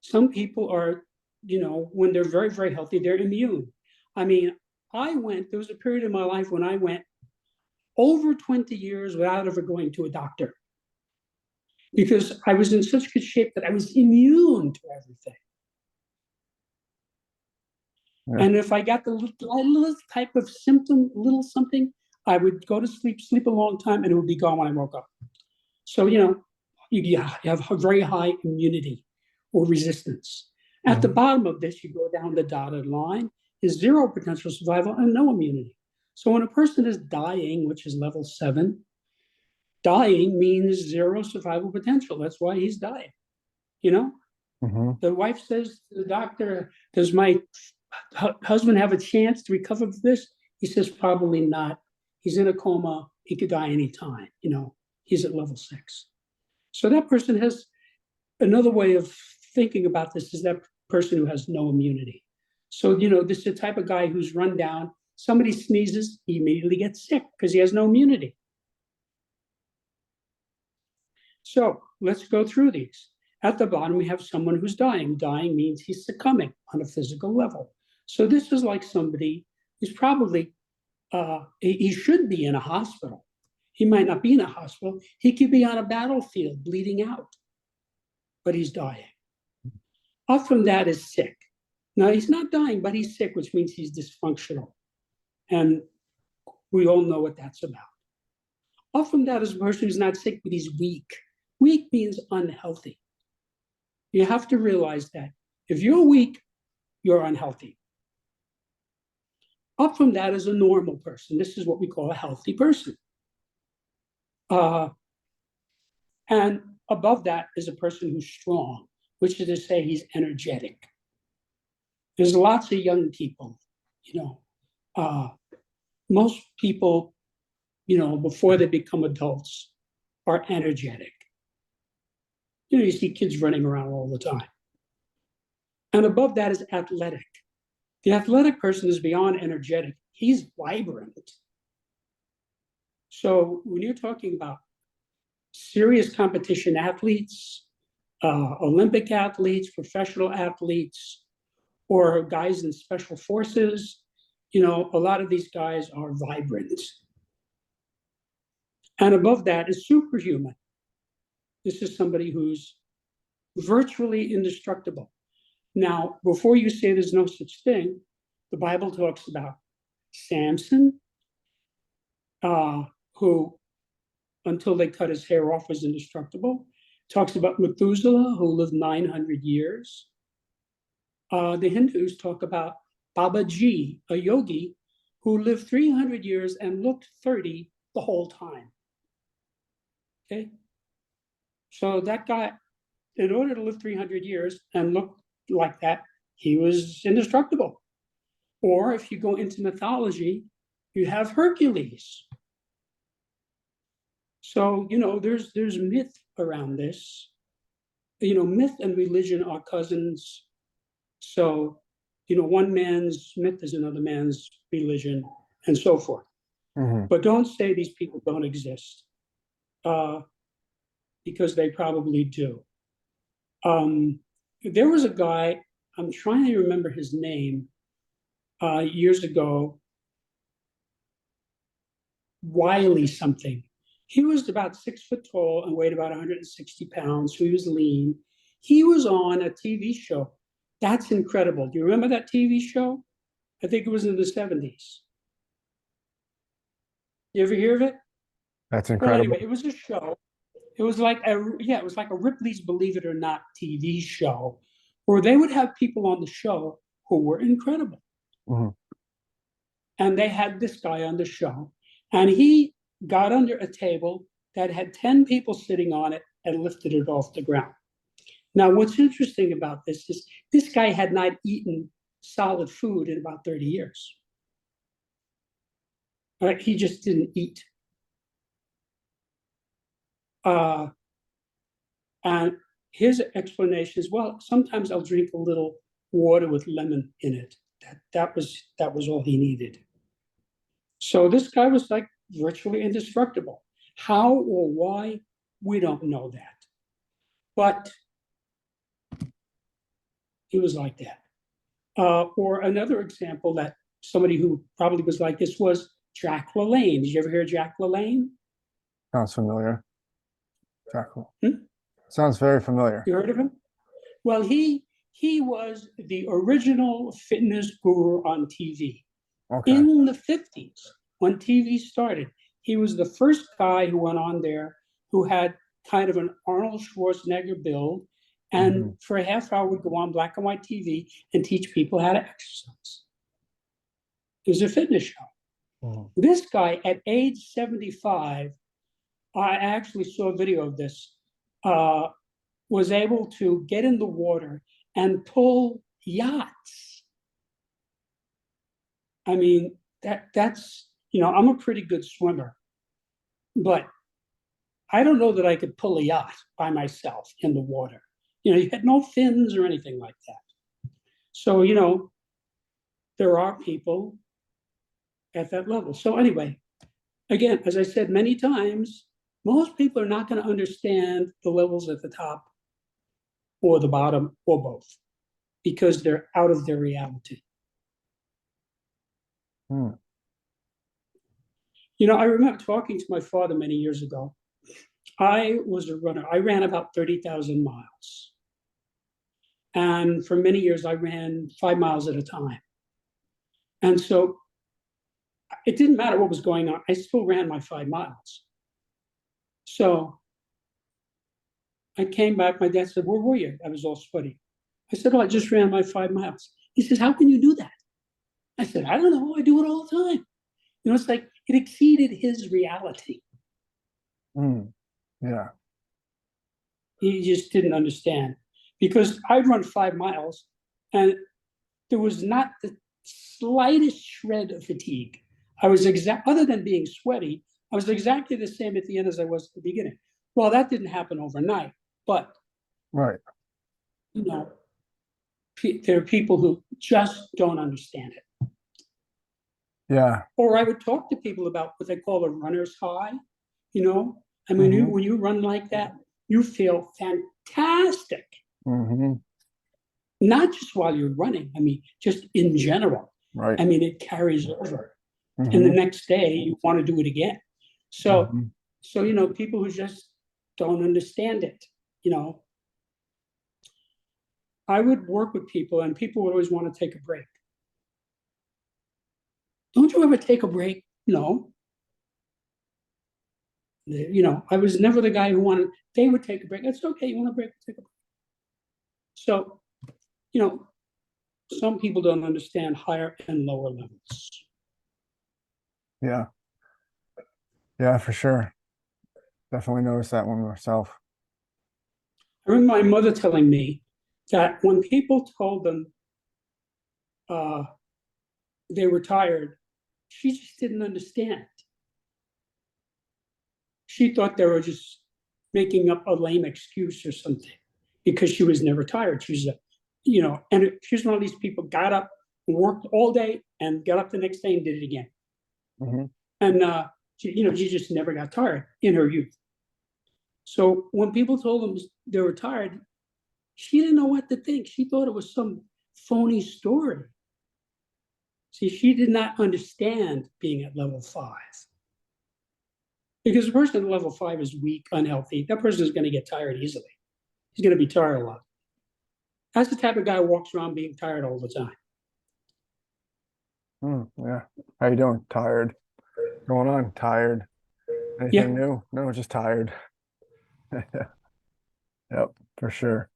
Some people are, when they're very, very healthy, they're immune. I mean, there was a period in my life when I went over 20 years without ever going to a doctor, because I was in such good shape that I was immune to everything. Yeah. And if I got the little type of symptom, little something, I would go to sleep a long time, and it would be gone when I woke up. So, you have a very high immunity or resistance. At the bottom of this, you go down the dotted line, is 0 potential survival and no immunity. So when a person is dying, which is level 7, dying means 0 survival potential. That's why he's dying. The wife says to the doctor, does my husband have a chance to recover from this? He says, probably not. He's in a coma. He could die anytime. He's at level 6. So that person has another way of thinking about this is that person who has no immunity. So, this is the type of guy who's run down. Somebody sneezes, he immediately gets sick because he has no immunity. So let's go through these. At the bottom, we have someone who's dying. Dying means he's succumbing on a physical level. So this is like somebody who's probably, he should be in a hospital. He might not be in a hospital. He could be on a battlefield bleeding out, but he's dying. Up from that is sick. Now, he's not dying, but he's sick, which means he's dysfunctional. And we all know what that's about. Up from that is a person who's not sick, but he's weak. Weak means unhealthy. You have to realize that. If you're weak, you're unhealthy. Up from that is a normal person. This is what we call a healthy person. And above that is a person who's strong, which is to say he's energetic. There's lots of young people, most people, before they become adults, are energetic. You see kids running around all the time. And above that is athletic. The athletic person is beyond energetic. He's vibrant. So when you're talking about serious competition athletes, Olympic athletes, professional athletes, or guys in special forces, a lot of these guys are vibrant. And above that is superhuman. This is somebody who's virtually indestructible. Now, before you say there's no such thing, the Bible talks about Samson, who, until they cut his hair off, was indestructible. Talks about Methuselah, who lived 900 years. The Hindus talk about Babaji, a yogi, who lived 300 years and looked 30 the whole time. Okay? So that guy, in order to live 300 years and look like that, he was indestructible. Or if you go into mythology, you have Hercules. So, there's myth around this. Myth and religion are cousins. So, one man's myth is another man's religion, and so forth. Mm-hmm. But don't say these people don't exist, because they probably do. There was a guy, I'm trying to remember his name, years ago, Wiley something. He was about 6 foot tall and weighed about 160 pounds, so he was lean. He was on a TV show. That's incredible. Do you remember that TV show? I think it was in the 70s. You ever hear of it? That's incredible. Well, anyway, it was a show. It was like a Ripley's Believe It or Not TV show, where they would have people on the show who were incredible. Mm-hmm. And they had this guy on the show, and he got under a table that had 10 people sitting on it and lifted it off the ground. Now, what's interesting about this is this guy had not eaten solid food in about 30 years. Right? He just didn't eat. And his explanation is, well, sometimes I'll drink a little water with lemon in it. That was all he needed. So this guy was like virtually indestructible. How or why, we don't know that. But he was like that. Or another example that somebody who probably was like this was Jack LaLanne. Did you ever hear Jack LaLanne? Sounds familiar. Jack. Sounds very familiar. You heard of him? Well, he was the original fitness guru on TV. Okay. In the 50s, when TV started, he was the first guy who went on there who had kind of an Arnold Schwarzenegger build, and for a half hour would go on black and white TV and teach people how to exercise. It was a fitness show. This guy, at age 75, I actually saw a video of this, was able to get in the water and pull yachts. I mean, that's, I'm a pretty good swimmer, but I don't know that I could pull a yacht by myself in the water. You had no fins or anything like that. So, there are people at that level. So anyway, again, as I said many times, most people are not going to understand the levels at the top or the bottom or both because they're out of their reality. I remember talking to my father many years ago. I was a runner. I ran about 30,000 miles. And for many years, I ran 5 miles at a time. And so it didn't matter what was going on. I still ran my 5 miles. So I came back. My dad said, "Where were you?" I was all sweaty. I said, "Oh, I just ran my 5 miles." He says, "How can you do that?" I said, "I don't know. I do it all the time." It's like it exceeded his reality. Yeah. He just didn't understand because I'd run 5 miles and there was not the slightest shred of fatigue. I was other than being sweaty, I was exactly the same at the end as I was at the beginning. Well, that didn't happen overnight, but right. There are people who just don't understand it. Yeah. Or I would talk to people about what they call a runner's high. When you run like that, you feel fantastic. Not just while you're running, just in general. Right. It carries over. And the next day you want to do it again. So people who just don't understand it, I would work with people and people would always want to take a break. Don't you ever take a break? No. I was never the guy who they would take a break. That's okay. You want a break? Take a break. So, some people don't understand higher and lower levels. Yeah. Yeah, for sure. Definitely noticed that one myself. I remember my mother telling me that when people told them they were tired, she just didn't understand. She thought they were just making up a lame excuse or something because she was never tired. She's and she's one of these people got up, worked all day, and got up the next day and did it again. And she just never got tired in her youth. So when people told them they were tired, she didn't know what to think. She thought it was some phony story. See, she did not understand being at level 5. Because the person at level 5 is weak, unhealthy. That person is going to get tired easily. He's going to be tired a lot. That's the type of guy who walks around being tired all the time. Yeah. How you doing? Tired. Going on? Tired. Anything new? No, just tired. Yep, for sure.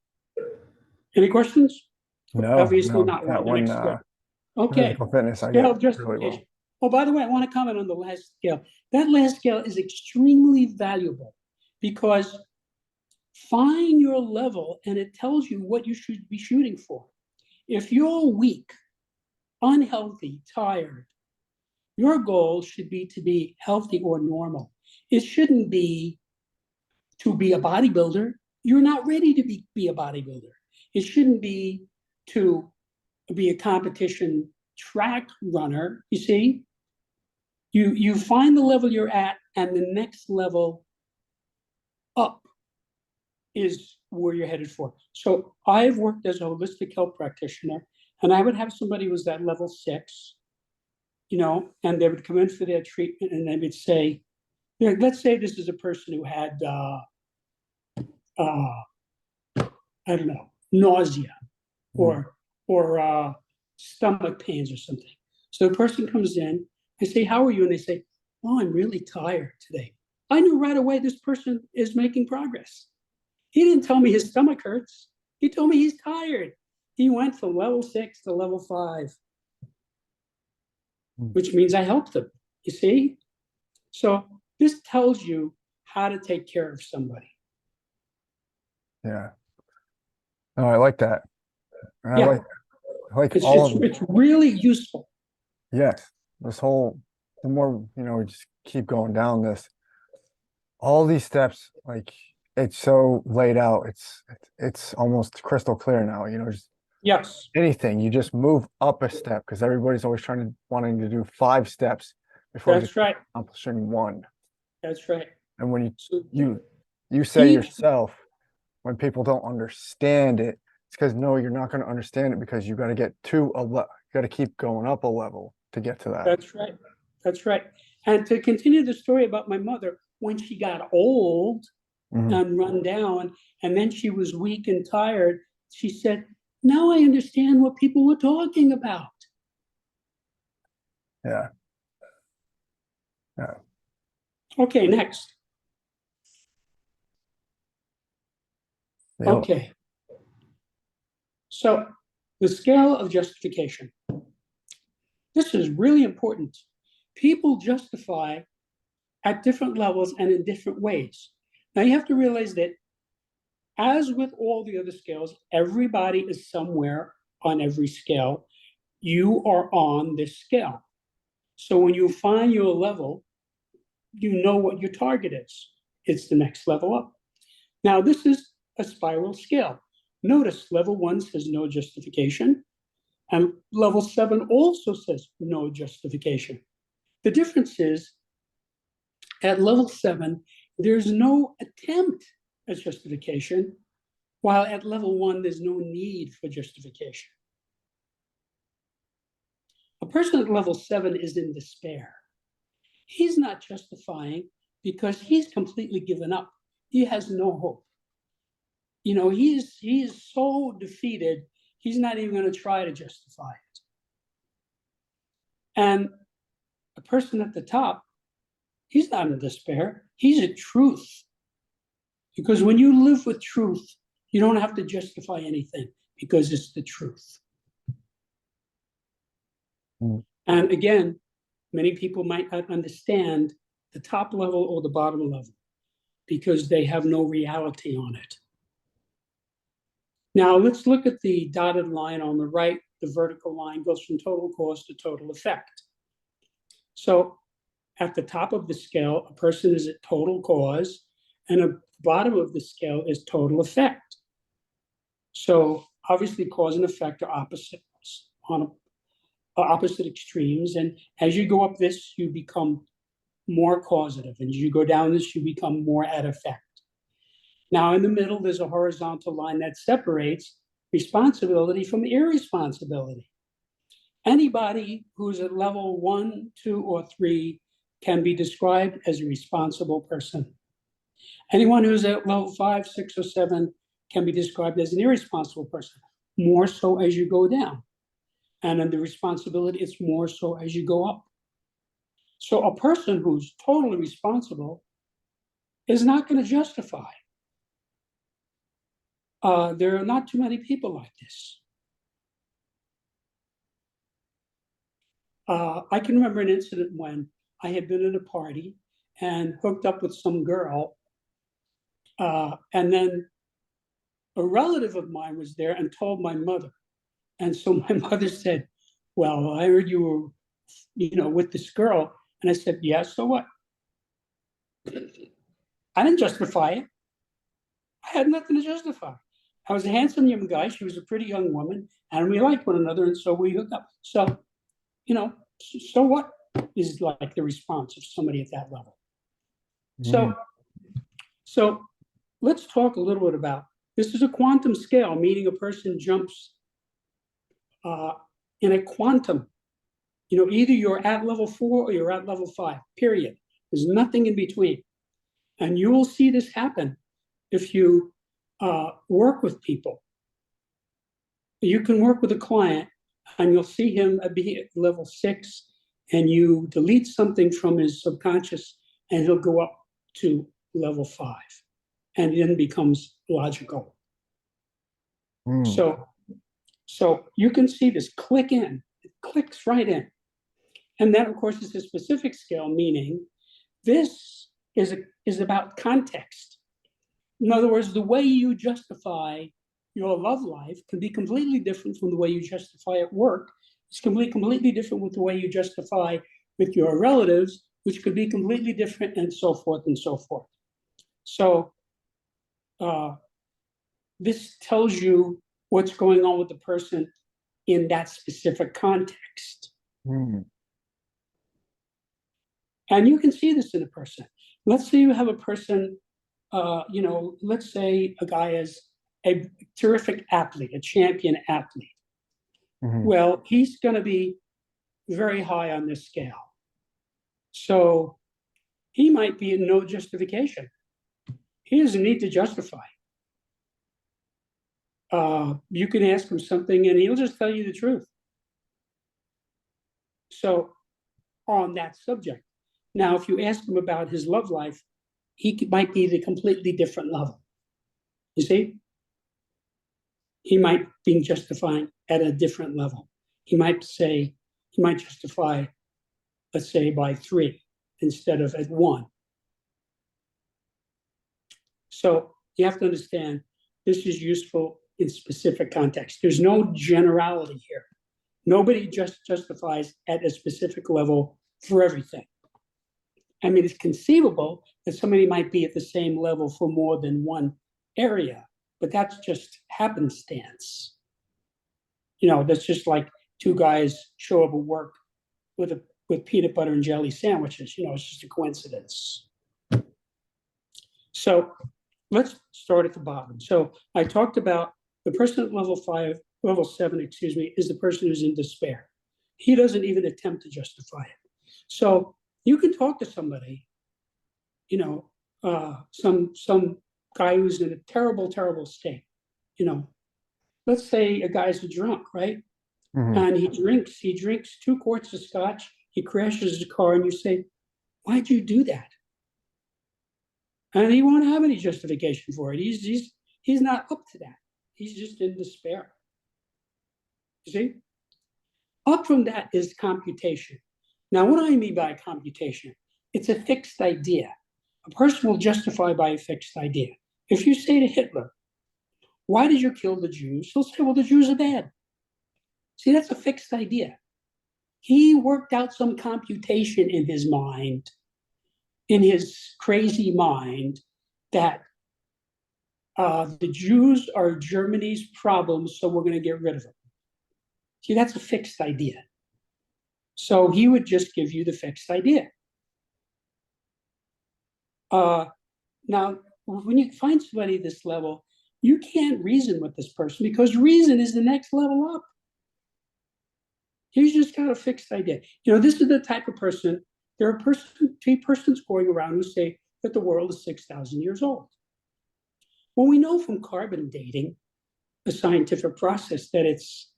Any questions? No, Obviously no, not. that one, okay. physical fitness, I Scale get of really well. justification. Oh, by the way, I want to comment on the last scale. That last scale is extremely valuable because find your level and it tells you what you should be shooting for. If you're weak, unhealthy, tired, your goal should be to be healthy or normal. It shouldn't be to be a bodybuilder. You're not ready to be a bodybuilder. It shouldn't be to be a competition track runner. You see, you find the level you're at, and the next level up is where you're headed for. So I've worked as a holistic health practitioner, and I would have somebody who was at level 6, and they would come in for their treatment, and they would say, let's say this is a person who had, I don't know, nausea or stomach pains or something. So the person comes in, I say, "How are you?" And they say, "Oh, I'm really tired today." I knew right away this person is making progress. He didn't tell me his stomach hurts. He told me he's tired. He went from level 6 to level 5, which means I helped him. You see? So this tells you how to take care of somebody. Yeah. Oh, I like that. And Yeah. I like all of them. It's really useful. Yes. The more, we just keep going down this, all these steps, like it's so laid out. It's almost crystal clear now. Just Yes, anything, you just move up a step because everybody's always wanting to do 5 steps before just that's right. accomplishing one. That's right. And when So you say each, yourself, when people don't understand it, it's because no, you're not going to understand it because you got to get to a level. You got to keep going up a level to get to that. that's right. That's right. And to continue the story about my mother, when she got old Mhm. and run down, and then she was weak and tired, she said, now I understand what people were talking about. Yeah. Yeah. Okay, next. Yeah. Okay. So the scale of justification. This is really important. People justify at different levels and in different ways. Now you have to realize that as with all the other scales, everybody is somewhere on every scale. You are on this scale. So when you find your level, you know what your target is. It's the next level up. Now, this is a spiral scale. Notice level 1 says no justification, and level 7 also says no justification. The difference is at level 7, there's no attempt at justification, while at level 1, there's no need for justification. A person at level 7 is in despair. He's not justifying because he's completely given up. He has no hope. He is so defeated, he's not even going to try to justify it. And a person at the top, he's not in despair. He's in truth. Because when you live with truth, you don't have to justify anything because it's the truth. Mm. And again, many people might not understand the top level or the bottom level because they have no reality on it. Now let's look at the dotted line on the right. The vertical line goes from total cause to total effect. So at the top of the scale, a person is at total cause, and at the bottom of the scale is total effect. So obviously cause and effect are opposites on opposite extremes. And as you go up this, you become more causative. And as you go down this, you become more at effect. Now, in the middle, there's a horizontal line that separates responsibility from irresponsibility. Anybody who's at level 1, 2, or 3 can be described as a responsible person. Anyone who's at level 5, 6, or 7 can be described as an irresponsible person, more so as you go down. And in the responsibility, it's more so as you go up. So a person who's totally responsible is not going to justify. There are not too many people like this. I can remember an incident when I had been at a party and hooked up with some girl. And then a relative of mine was there and told my mother. And so my mother said, well, I heard you were, with this girl. And I said, yeah, so what? I didn't justify it. I had nothing to justify. I was a handsome young guy. She was a pretty young woman. And we liked one another. And so we hooked up. So, so what is like the response of somebody at that level? Mm. So let's talk a little bit about, this is a quantum scale, meaning a person jumps in a quantum. Either you're at level 4 or you're at level 5, period. There's nothing in between. And you will see this happen if you work with people. You can work with a client and you'll see him be at level 6 and you delete something from his subconscious and he'll go up to level 5 and then becomes logical. Mm. So you can see this click in, it clicks right in. And then, of course, it's a specific scale, meaning this is about context. In other words, the way you justify your love life can be completely different from the way you justify at work. It's completely different with the way you justify with your relatives, which could be completely different, and so forth and so forth. So this tells you what's going on with the person in that specific context. Mm. And you can see this in a person. Let's say you have a person, let's say a guy is a terrific athlete, a champion athlete. Mm-hmm. Well, he's going to be very high on this scale. So he might be in no justification. He doesn't need to justify. You can ask him something and he'll just tell you the truth. So on that subject. Now, if you ask him about his love life, might be the completely different level. You see? He might be justifying at a different level. He might justify, let's say, by 3 instead of at 1. So you have to understand this is useful in specific context. There's no generality here. Nobody just justifies at a specific level for everything. I mean, it's conceivable that somebody might be at the same level for more than one area, but that's just happenstance. That's just like 2 guys show up at work with peanut butter and jelly sandwiches. It's just a coincidence. So let's start at the bottom. So I talked about the person at level 7, is the person who's in despair. He doesn't even attempt to justify it. So you can talk to somebody, some guy who's in a terrible, terrible state. Let's say a guy's a drunk, right? Mm-hmm. And he drinks 2 quarts of scotch, he crashes his car, and you say, why'd you do that? And he won't have any justification for it. He's not up to that. He's just in despair. You see? Up from that is computation. Now, what do I mean by computation? It's a fixed idea. A person will justify by a fixed idea. If you say to Hitler, why did you kill the Jews? He'll say, well, the Jews are bad. See, that's a fixed idea. He worked out some computation in his mind, in his crazy mind, that the Jews are Germany's problem, so we're going to get rid of them. See, that's a fixed idea. So he would just give you the fixed idea. Now, when you find somebody at this level, you can't reason with this person because reason is the next level up. He's just got a fixed idea. This is the type of person, there are 2 persons going around who say that the world is 6,000 years old. Well, we know from carbon dating, a scientific process, that it's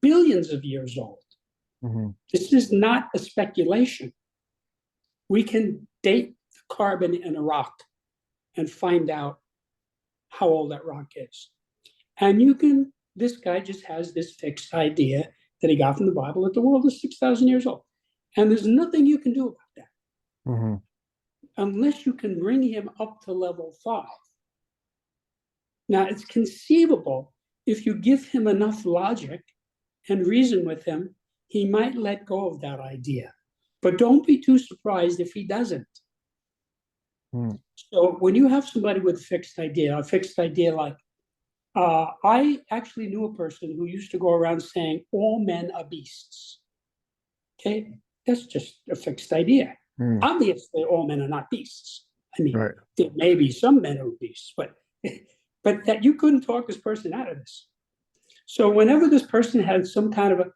billions of years old. Mm-hmm. This is not a speculation. We can date the carbon in a rock and find out how old that rock is. And this guy just has this fixed idea that he got from the Bible that the world is 6,000 years old. And there's nothing you can do about that. Mm-hmm. Unless you can bring him up to level 5. Now, it's conceivable if you give him enough logic and reason with him, he might let go of that idea. But don't be too surprised if he doesn't. So when you have somebody with a fixed idea like, I actually knew a person who used to go around saying all men are beasts. Okay, that's just a fixed idea. Obviously, all men are not beasts. I mean, right. There may be some men who are beasts, but that you couldn't talk this person out of this. So whenever this person had some kind of a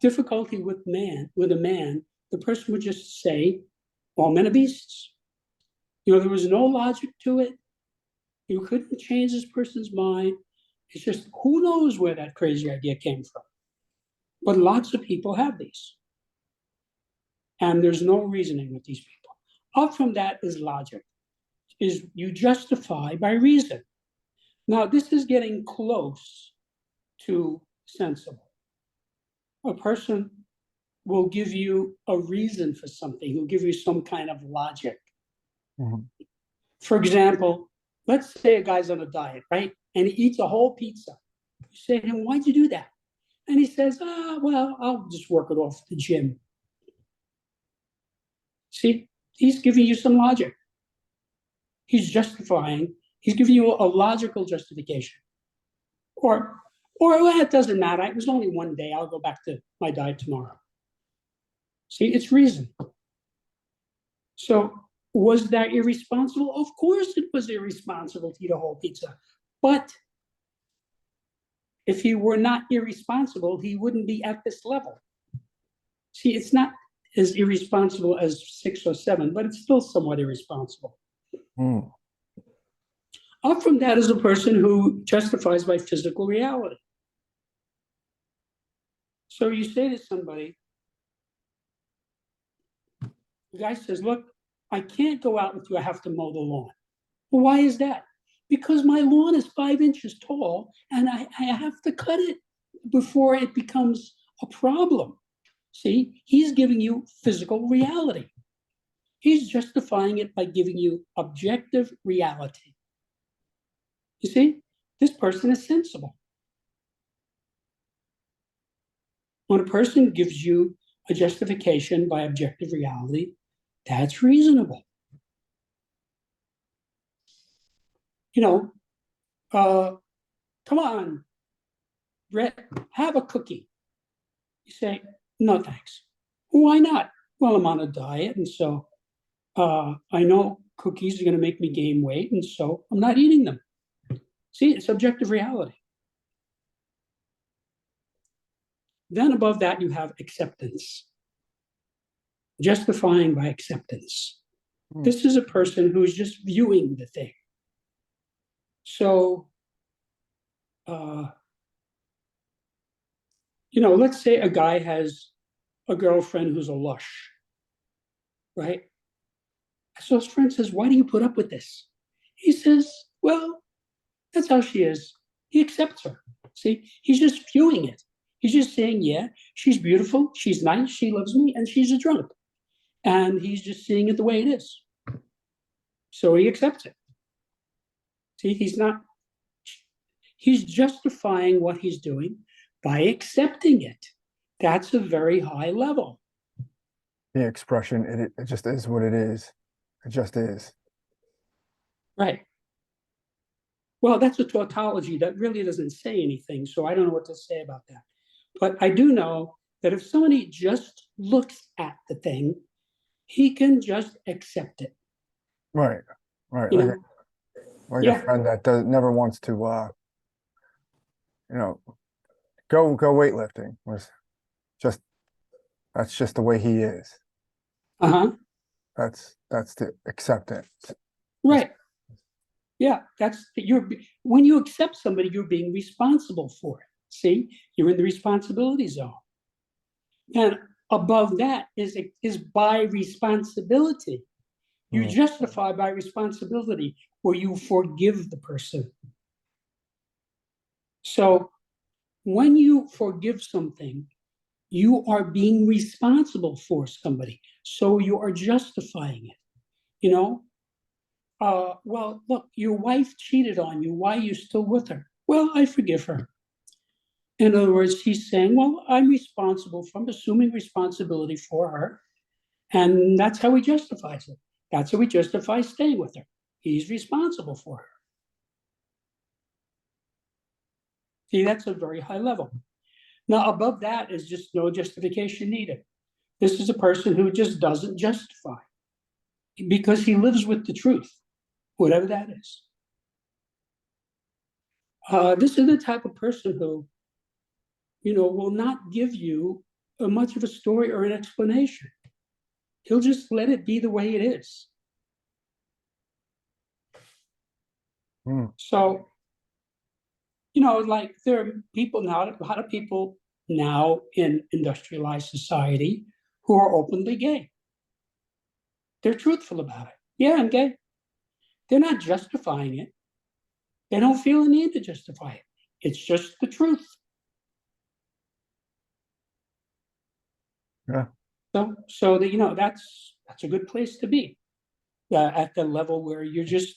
difficulty with a man, the person would just say, all men are beasts. There was no logic to it. You couldn't change this person's mind. It's just, who knows where that crazy idea came from. But lots of people have these. And there's no reasoning with these people. Up from that is logic, is you justify by reason. Now, this is getting close to sensible. A person will give you a reason for something. He'll give you some kind of logic. Mm-hmm. For example, let's say a guy's on a diet, right? And he eats a whole pizza. You say to him, why'd you do that? And he says, well, I'll just work it off at the gym. See, he's giving you some logic. He's justifying, he's giving you a logical justification. Or well, it doesn't matter. It was only one day. I'll go back to my diet tomorrow. See, it's reason. So was that irresponsible? Of course it was irresponsible to eat a whole pizza. But if he were not irresponsible, he wouldn't be at this level. See, it's not as irresponsible as 6 or 7, but it's still somewhat irresponsible. Mm. Up from that is a person who justifies by physical reality. So you say to somebody, the guy says, look, I can't go out with you. I have to mow the lawn. Well, why is that? Because my lawn is 5 inches tall and I have to cut it before it becomes a problem. See, he's giving you physical reality. He's justifying it by giving you objective reality. You see, this person is sensible. When a person gives you a justification by objective reality, that's reasonable. You know, come on, Brett, have a cookie. You say, no, thanks. Why not? Well, I'm on a diet, and so I know cookies are going to make me gain weight, and so I'm not eating them. See, it's objective reality. Then above that, you have acceptance. Justifying by acceptance. This is a person who is just viewing the thing. So, you know, let's say a guy has a girlfriend who's a lush, right? So his friend says, why do you put up with this? He says, well, that's how she is. He accepts her. See, he's just viewing it. He's just saying, yeah, she's beautiful, she's nice, she loves me, and she's a drunk. And he's just seeing it the way it is. So he accepts it. See, he's justifying what he's doing by accepting it. That's a very high level. The expression, it just is what it is. It just is. Right. Well, that's a tautology that really doesn't say anything, so I don't know what to say about that. But I do know that if somebody just looks at the thing, he can just accept it. Right. Right. You Like yeah. a friend that never wants to you know, go weightlifting. Just that's just the way he is. Uh-huh. That's the acceptance. Right. Yeah, when you accept somebody, you're being responsible for it. See, you're in the responsibility zone. And above that is by responsibility. You justify by responsibility, or you forgive the person. So when you forgive something, you are being responsible for somebody. So you are justifying it. You know, well, look, your wife cheated on you. Why are you still with her? Well, I forgive her. In other words, he's saying, well, I'm responsible for, I'm assuming responsibility for her. And that's how he justifies it. That's how he justifies staying with her. He's responsible for her. See, that's a very high level. Now, above that is just no justification needed. This is a person who just doesn't justify because he lives with the truth, whatever that is. This is the type of person who, you know, will not give you much of a story or an explanation. He'll just let it be the way it is. So, you know, like there are people now, a lot of people now in industrialized society who are openly gay. They're truthful about it. Yeah, I'm gay. They're not justifying it. They don't feel the need to justify it. It's just the truth. Yeah. So that, you know, that's a good place to be at the level where you're just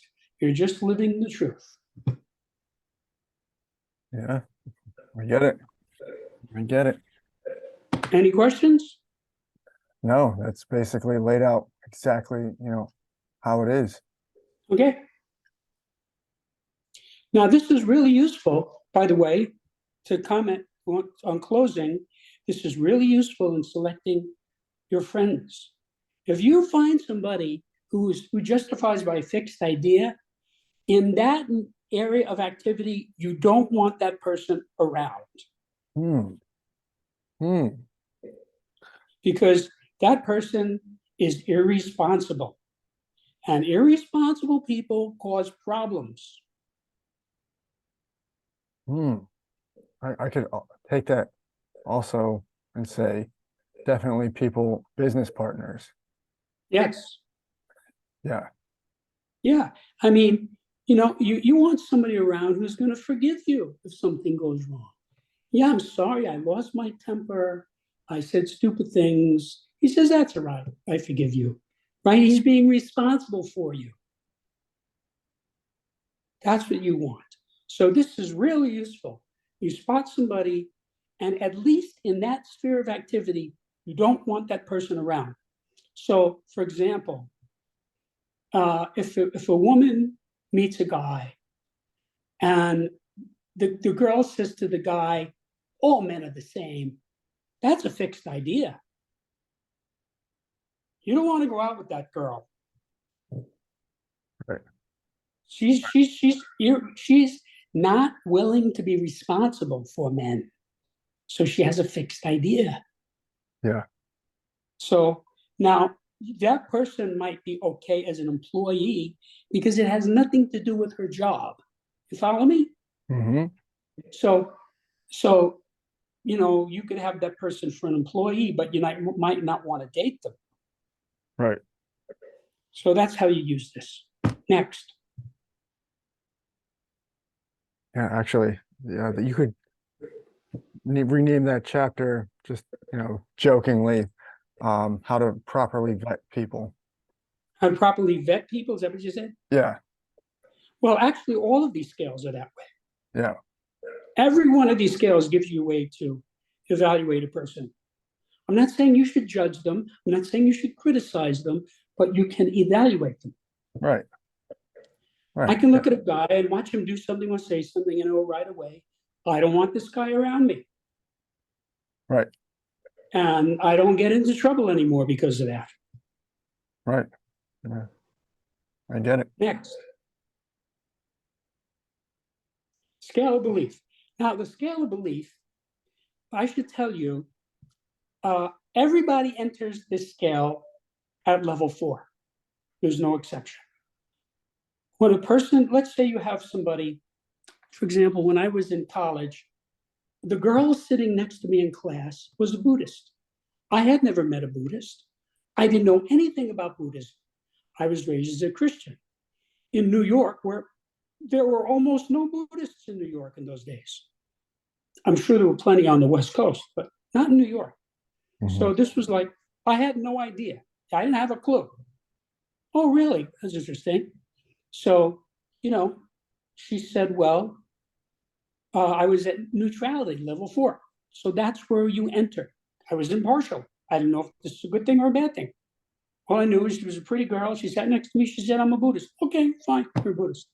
living the truth. Yeah, I get it. I get it. Any questions? No, that's basically laid out exactly, you know, how it is. Okay. Now, this is really useful, by the way, to comment on closing. This is really useful in selecting your friends. If you find somebody who justifies by a fixed idea, in that area of activity, you don't want that person around. Because that person is irresponsible. And irresponsible people cause problems. I could take that also and say definitely people, business partners. Yes. Yeah. Yeah. I mean, you want somebody around who's going to forgive you if something goes wrong. Yeah, I'm sorry. I lost my temper. I said stupid things. He says, that's all right. I forgive you. Right? He's being responsible for you. That's what you want. So this is really useful. You spot somebody, and at least in that sphere of activity, you don't want that person around. So, for example, if a woman meets a guy and the girl says to the guy, all men are the same, that's a fixed idea. You don't want to go out with that girl. Right. She's not willing to be responsible for men. So she has a fixed idea. Yeah. So now that person might be okay as an employee because it has nothing to do with her job. You follow me? So you could have that person for an employee, but you might not want to date them. Right. So that's how you use this. Next. Yeah, actually, yeah, you could rename that chapter just, jokingly, how to properly vet people. How to properly vet people, is that what you said? Yeah. Well, actually, all of these scales are that way. Yeah. Every one of these scales gives you a way to evaluate a person. I'm not saying you should judge them. I'm not saying you should criticize them, but you can evaluate them. Right. Right. I can look at a guy and watch him do something or say something and know right away, I don't want this guy around me. Right. And I don't get into trouble anymore because of that. Right. Yeah. I get it. Next. Scale of belief. Now, the scale of belief, I should tell you, everybody enters this scale at level 4. There's no exception. When a person, let's say you have somebody, for example, when I was in college, the girl sitting next to me in class was a Buddhist. I had never met a Buddhist. I didn't know anything about Buddhism. I was raised as a Christian. In New York, where there were almost no Buddhists in New York in those days. I'm sure there were plenty on the West Coast, but not in New York. So this was like, I had no idea. I didn't have a clue. Oh, really? That's interesting. So, she said, well, I was at neutrality, level 4. So that's where you enter. I was impartial. I didn't know if this is a good thing or a bad thing. All I knew is she was a pretty girl. She sat next to me. She said, I'm a Buddhist. Okay, fine, you're a Buddhist.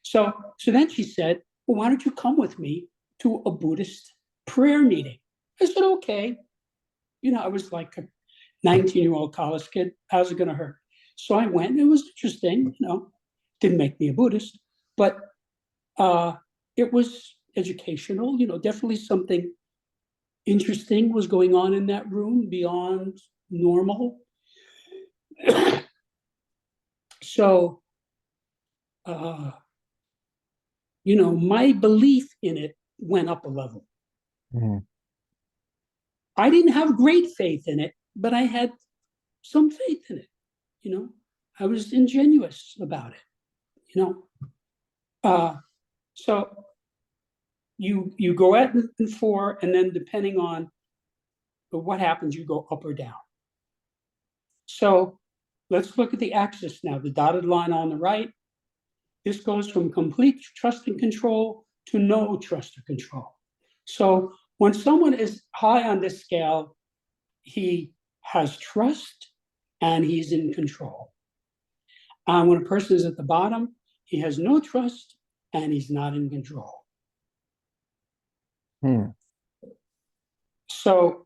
So then she said, well, why don't you come with me to a Buddhist prayer meeting? I said, okay. I was like a 19-year-old college kid. How's it going to hurt? So I went, and it was interesting, didn't make me a Buddhist, but it was educational, definitely something interesting was going on in that room beyond normal. So, my belief in it went up a level. I didn't have great faith in it, but I had some faith in it. I was ingenuous about it. So you go at in 4, and then depending on what happens, you go up or down. So let's look at the axis now, the dotted line on the right. This goes from complete trust and control to no trust or control. So when someone is high on this scale, he has trust and he's in control. When a person is at the bottom, he has no trust and he's not in control. So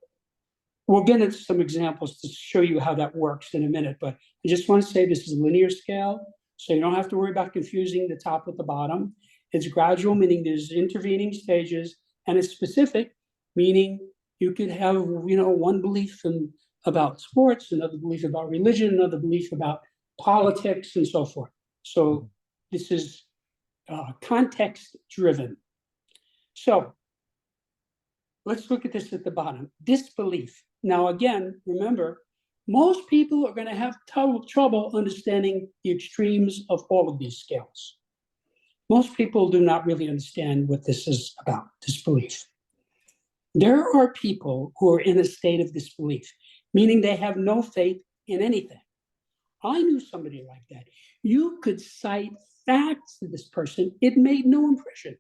we'll get into some examples to show you how that works in a minute, but I just want to say this is a linear scale, so you don't have to worry about confusing the top with the bottom. It's gradual, meaning there's intervening stages, and it's specific, meaning you could have, one belief about sports, another belief about religion, another belief about politics, and so forth. So this is context driven. So let's look at this at the bottom. Disbelief. Now, again, remember, most people are going to have trouble understanding the extremes of all of these scales. Most people do not really understand what this is about, disbelief. There are people who are in a state of disbelief, meaning they have no faith in anything. I knew somebody like that. You could cite facts to this person, it made no impression.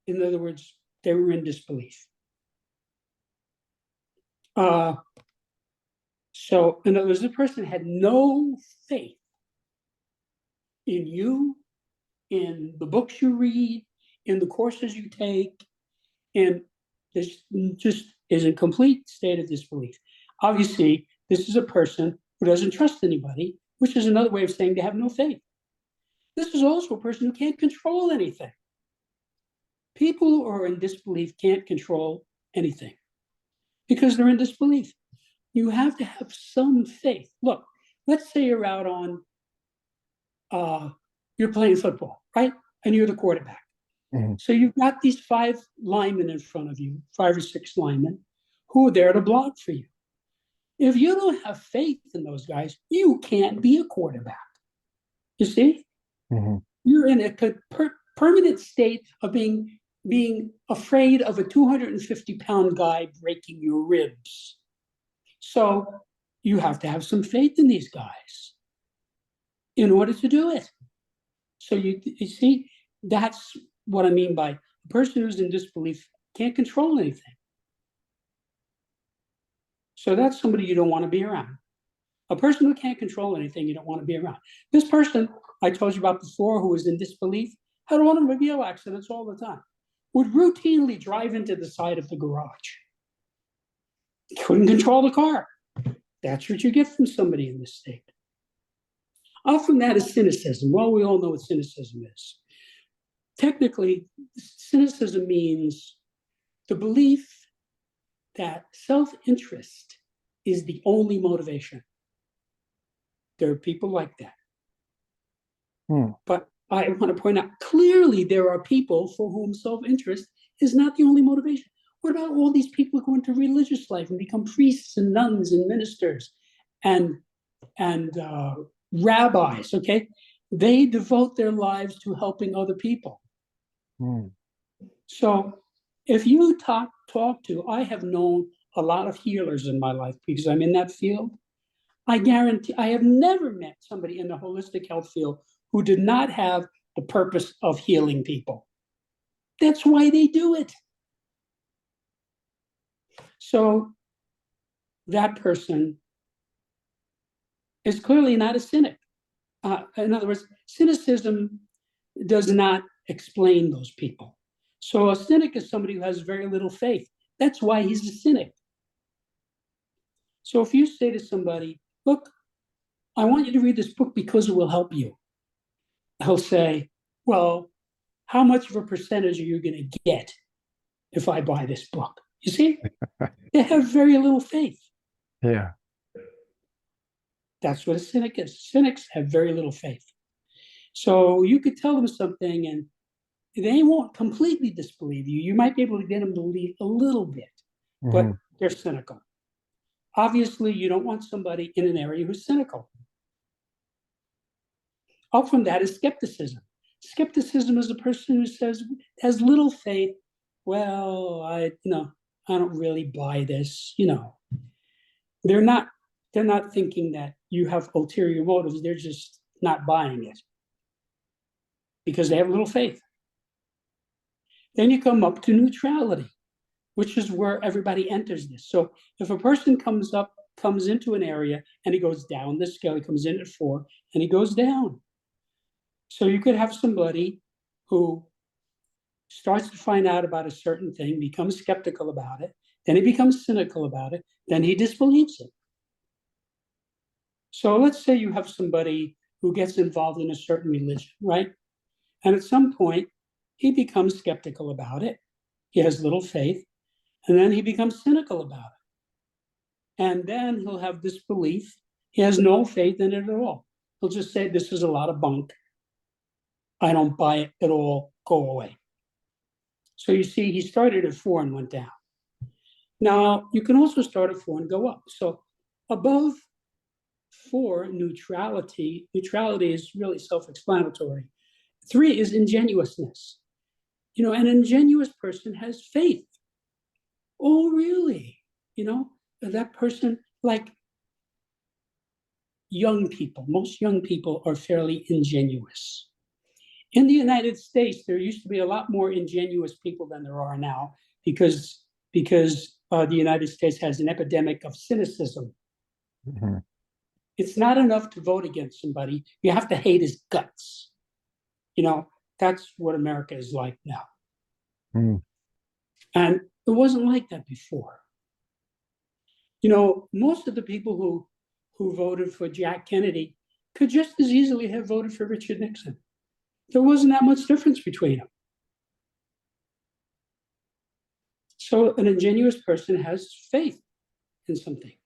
In other words, they were in disbelief. So, in other words, the person had no faith in you, in the books you read, in the courses you take, and this just is a complete state of disbelief. Obviously, this is a person who doesn't trust anybody, which is another way of saying they have no faith. This is also a person who can't control anything. People who are in disbelief can't control anything because they're in disbelief. You have to have some faith. Look, let's say you're out on, you're playing football, right? And you're the quarterback. So you've got these 5 linemen in front of you, 5 or 6 linemen, who are there to block for you. If you don't have faith in those guys, you can't be a quarterback. You see? You're in a permanent state of being afraid of a 250-pound guy breaking your ribs. So you have to have some faith in these guys in order to do it. So you see, that's what I mean by a person who's in disbelief can't control anything. So that's somebody you don't want to be around. A person who can't control anything, you don't want to be around. This person I told you about before, who was in disbelief, had automobile accidents all the time, would routinely drive into the side of the garage. Couldn't control the car. That's what you get from somebody in this state. Off from that is cynicism. Well, we all know what cynicism is. Technically, cynicism means the belief that self-interest is the only motivation. There are people like that. But I want to point out, clearly there are people for whom self-interest is not the only motivation. What about all these people who go into religious life and become priests and nuns and ministers and rabbis, okay? They devote their lives to helping other people. So if you talk to, I have known a lot of healers in my life because I'm in that field. I guarantee, I have never met somebody in the holistic health field who did not have the purpose of healing people. That's why they do it. So that person is clearly not a cynic. In other words, cynicism does not explain those people. So a cynic is somebody who has very little faith. That's why he's a cynic. So if you say to somebody, look, I want you to read this book because it will help you. He'll say, well, how much of a percentage are you going to get if I buy this book? You see, they have very little faith. Yeah. That's what a cynic is. Cynics have very little faith. So you could tell them something and they won't completely disbelieve you. You might be able to get them to believe a little bit, but they're cynical. Obviously, you don't want somebody in an area who's cynical. Up from that is skepticism. Skepticism is a person who says, has little faith. Well, I don't really buy this. They're not thinking that you have ulterior motives. They're just not buying it because they have little faith. Then you come up to neutrality, which is where everybody enters this. So if a person comes up comes into an area and he goes down the scale. He comes in at 4 and he goes down. So you could have somebody who starts to find out about a certain thing, becomes skeptical about it, then he becomes cynical about it, then he disbelieves it. So let's say you have somebody who gets involved in a certain religion, right? And at some point, he becomes skeptical about it. He has little faith, and then he becomes cynical about it. And then he'll have this belief. He has no faith in it at all. He'll just say, this is a lot of bunk. I don't buy it at all. Go away. So you see, he started at 4 and went down. Now, you can also start at 4 and go up. So above 4, neutrality. Neutrality is really self-explanatory. 3 is ingenuousness. You know, an ingenuous person has faith. Oh, really? You know, that person, like young people, most young people are fairly ingenuous. In the United States, there used to be a lot more ingenuous people than there are now because the United States has an epidemic of cynicism. Mhm. It's not enough to vote against somebody. You have to hate his guts. You know, that's what America is like now. Mm. And it wasn't like that before. You know, most of the people who voted for Jack Kennedy could just as easily have voted for Richard Nixon. There wasn't that much difference between them. So an ingenuous person has faith in something.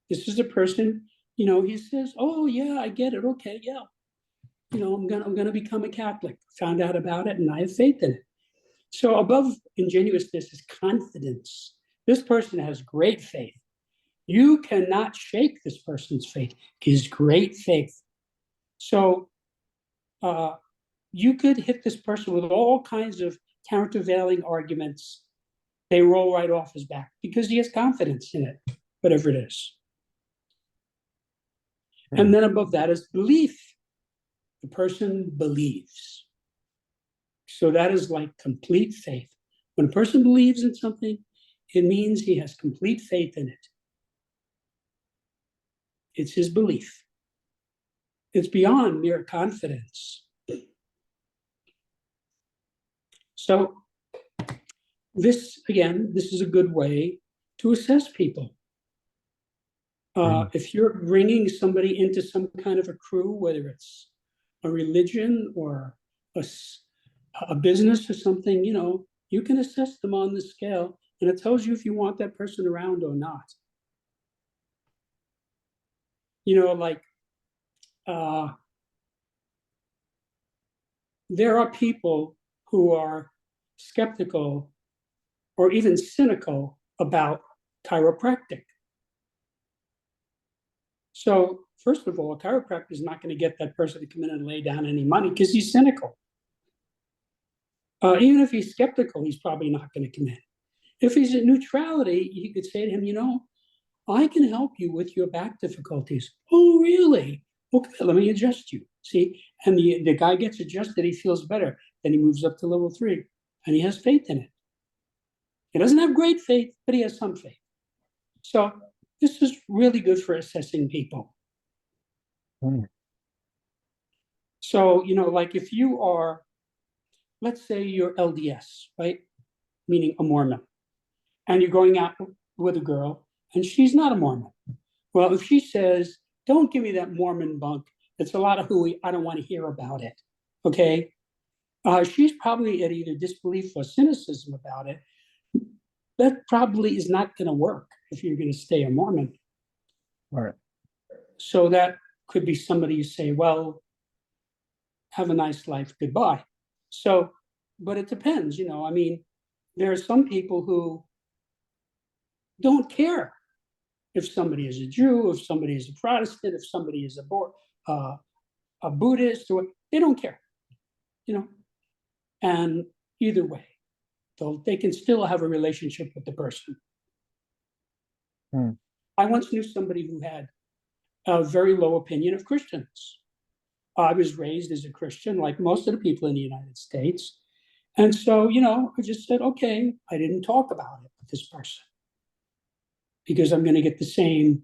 This is a person, you know, he says, oh yeah, I get it. Okay, yeah. You know, I'm gonna become a Catholic. Found out about it and I have faith in it. So above ingenuousness is confidence. This person has great faith. You cannot shake this person's faith. His great faith. So you could hit this person with all kinds of countervailing arguments. They roll right off his back because he has confidence in it, whatever it is. And then above that is belief. The person believes. So that is like complete faith. When a person believes in something, it means he has complete faith in it. It's his belief. It's beyond mere confidence. So this, again, this is a good way to assess people. If you're bringing somebody into some kind of a crew, whether it's a religion or a business or something, you know, you can assess them on the scale, and it tells you if you want that person around or not. You know, like there are people who are skeptical or even cynical about chiropractic. So first of all, a chiropractor is not going to get that person to come in and lay down any money because he's cynical. Even if he's skeptical, he's probably not going to come in. If he's at neutrality, you could say to him, you know, I can help you with your back difficulties. Oh, really? Okay, let me adjust you. See, and the guy gets adjusted, he feels better. Then he moves up to level 3 and he has faith in it. He doesn't have great faith, but he has some faith. So this is really good for assessing people. So, you know, like if you are, let's say you're LDS, right? Meaning a Mormon, and you're going out with a girl and she's not a Mormon. Well, if she says, don't give me that Mormon bunk, it's a lot of hooey, I don't want to hear about it, okay? She's probably at either disbelief or cynicism about it. That probably is not going to work if you're going to stay a Mormon. All right. So that could be somebody you say, well, have a nice life, goodbye. So, but it depends, you know, I mean, there are some people who don't care if somebody is a Jew, if somebody is a Protestant, if somebody is a Buddhist, or they don't care, you know. And either way, they can still have a relationship with the person. I once knew somebody who had a very low opinion of Christians. I was raised as a Christian, like most of the people in the United States. And so, you know, I just said, okay, I didn't talk about it with this person. because I'm going to get the same,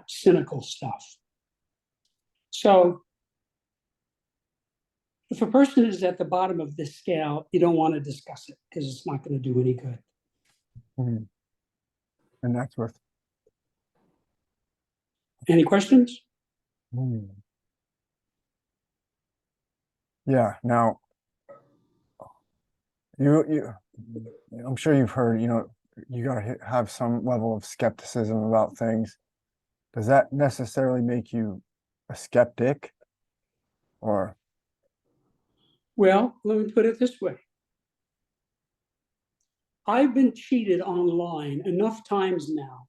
cynical stuff. So if a person is at the bottom of this scale, you don't want to discuss it because it's not going to do any good. Mhm. And that's with. Any questions? Yeah. Now, I'm sure you've heard, you got to have some level of skepticism about things. Does that necessarily make you a skeptic? Or, Well, let me put it this way. I've been cheated online enough times now,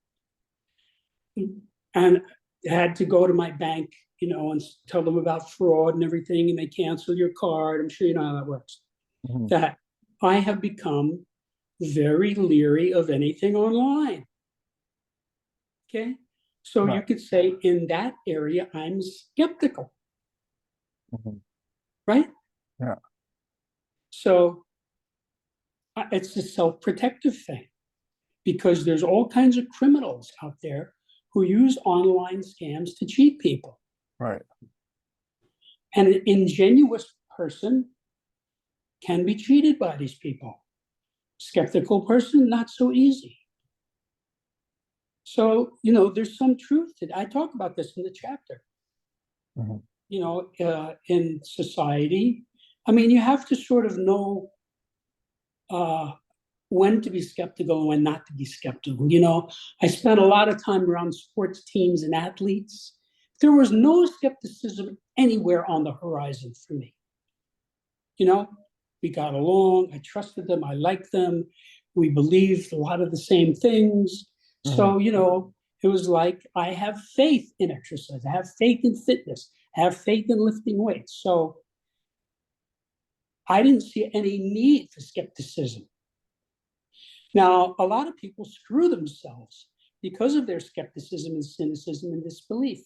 and had to go to my bank, and tell them about fraud and everything, and they cancel your card. I'm sure you know how that works. Mhm. That I have become very leery of anything online. Okay, so you Right. could say in that area, I'm skeptical, Mhm. right? Yeah. So it's a self-protective thing, because there's all kinds of criminals out there who use online scams to cheat people. Right. And an ingenuous person can be cheated by these people. Skeptical person, not so easy. So, there's some truth to that. I talk about this in the chapter. Mhm. In society, you have to sort of know when to be skeptical and when not to be skeptical. I spent a lot of time around sports teams and athletes. There was no skepticism anywhere on the horizon for me. We got along, I trusted them, I liked them, we believed a lot of the same things. So, it was like, I have faith in exercise, I have faith in fitness, I have faith in lifting weights. So I didn't see any need for skepticism. Now, a lot of people screw themselves because of their skepticism and cynicism and disbelief.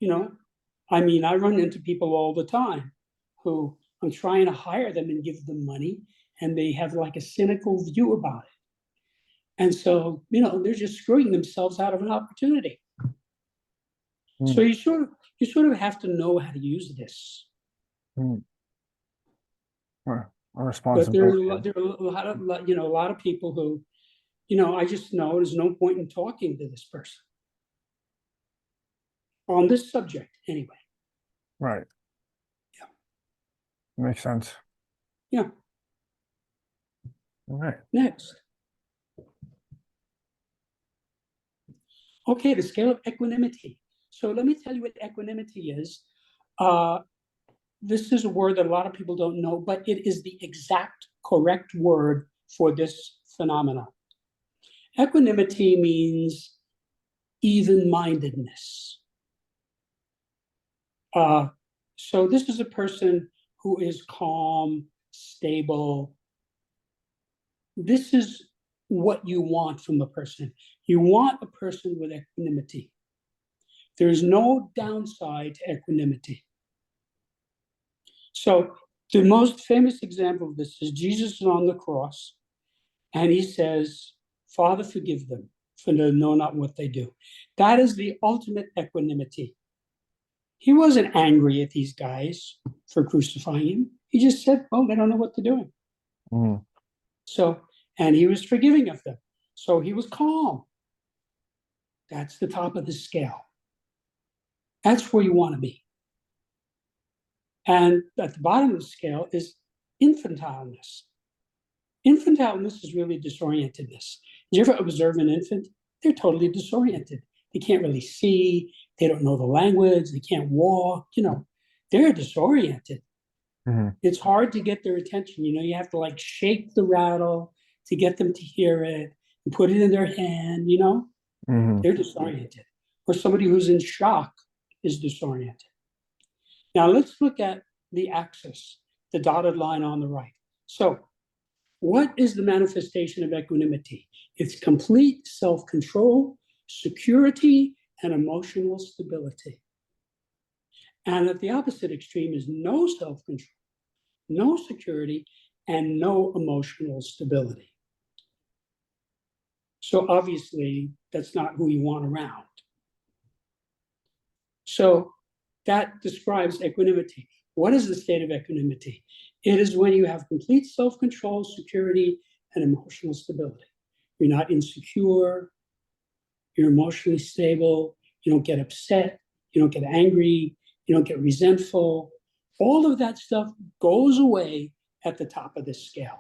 I run into people all the time who I'm trying to hire them and give them money, and they have like a cynical view about it. And so, they're just screwing themselves out of an opportunity. Mm. So you sort of have to know how to use this. Mm. Or But responsibility. there are a lot of people who, I just know there's no point in talking to this person on this subject anyway. Right. Yeah. Makes sense. Yeah. All right. Next. Okay, the scale of equanimity. So let me tell you what equanimity is. This is a word that a lot of people don't know, but it is the exact correct word for this phenomenon. Equanimity means even-mindedness. So this is a person who is calm, stable. This is what you want from a person. You want a person with equanimity. There's no downside to equanimity. So the most famous example of this is Jesus is on the cross, and he says, Father, forgive them, for they know not what they do. That is the ultimate equanimity. He wasn't angry at these guys for crucifying him. He just said, oh, they don't know what they're doing. Mm. So, and he was forgiving of them. So he was calm. That's the top of the scale. That's where you want to be. And at the bottom of the scale is infantileness. Infantileness is really disorientedness. Did you ever observe an infant? They're totally disoriented. They can't really see. They don't know the language. They can't walk. They're disoriented. Mm-hmm. It's hard to get their attention. You have to like shake the rattle to get them to hear it and put it in their hand. Mm-hmm. They're disoriented. Or somebody who's in shock is disoriented. Now let's look at the axis, the dotted line on the right. So what is the manifestation of equanimity? It's complete self-control, security, and emotional stability. And at the opposite extreme is no self-control, no security, and no emotional stability. So obviously, that's not who you want around. So that describes equanimity. What is the state of equanimity? It is when you have complete self-control, security, and emotional stability. You're not insecure, you're emotionally stable, you don't get upset, you don't get angry, you don't get resentful. All of that stuff goes away at the top of this scale.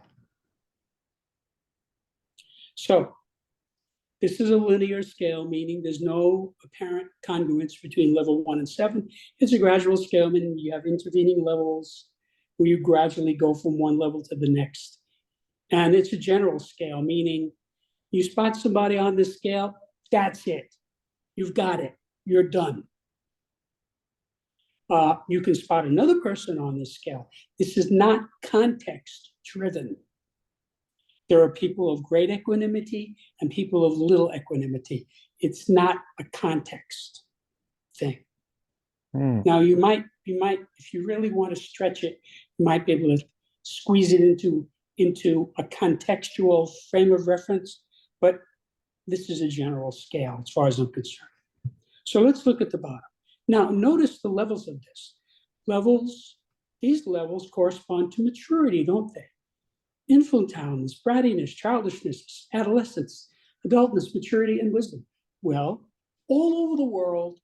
So this is a linear scale, meaning there's no apparent congruence between level 1 and 7. It's a gradual scale, meaning you have intervening levels where you gradually go from one level to the next. And it's a general scale, meaning you spot somebody on this scale, that's it. You've got it. You're done. You can spot another person on this scale. This is not context driven. There are people of great equanimity and people of little equanimity. It's not a context thing. Now, you might, if you really want to stretch it, you might be able to squeeze it into a contextual frame of reference, but this is a general scale as far as I'm concerned. So let's look at the bottom. Now, notice the levels of this. These levels correspond to maturity, don't they? Infantileness, brattiness, childishness, adolescence, adultness, maturity, and wisdom. Well, all over the world,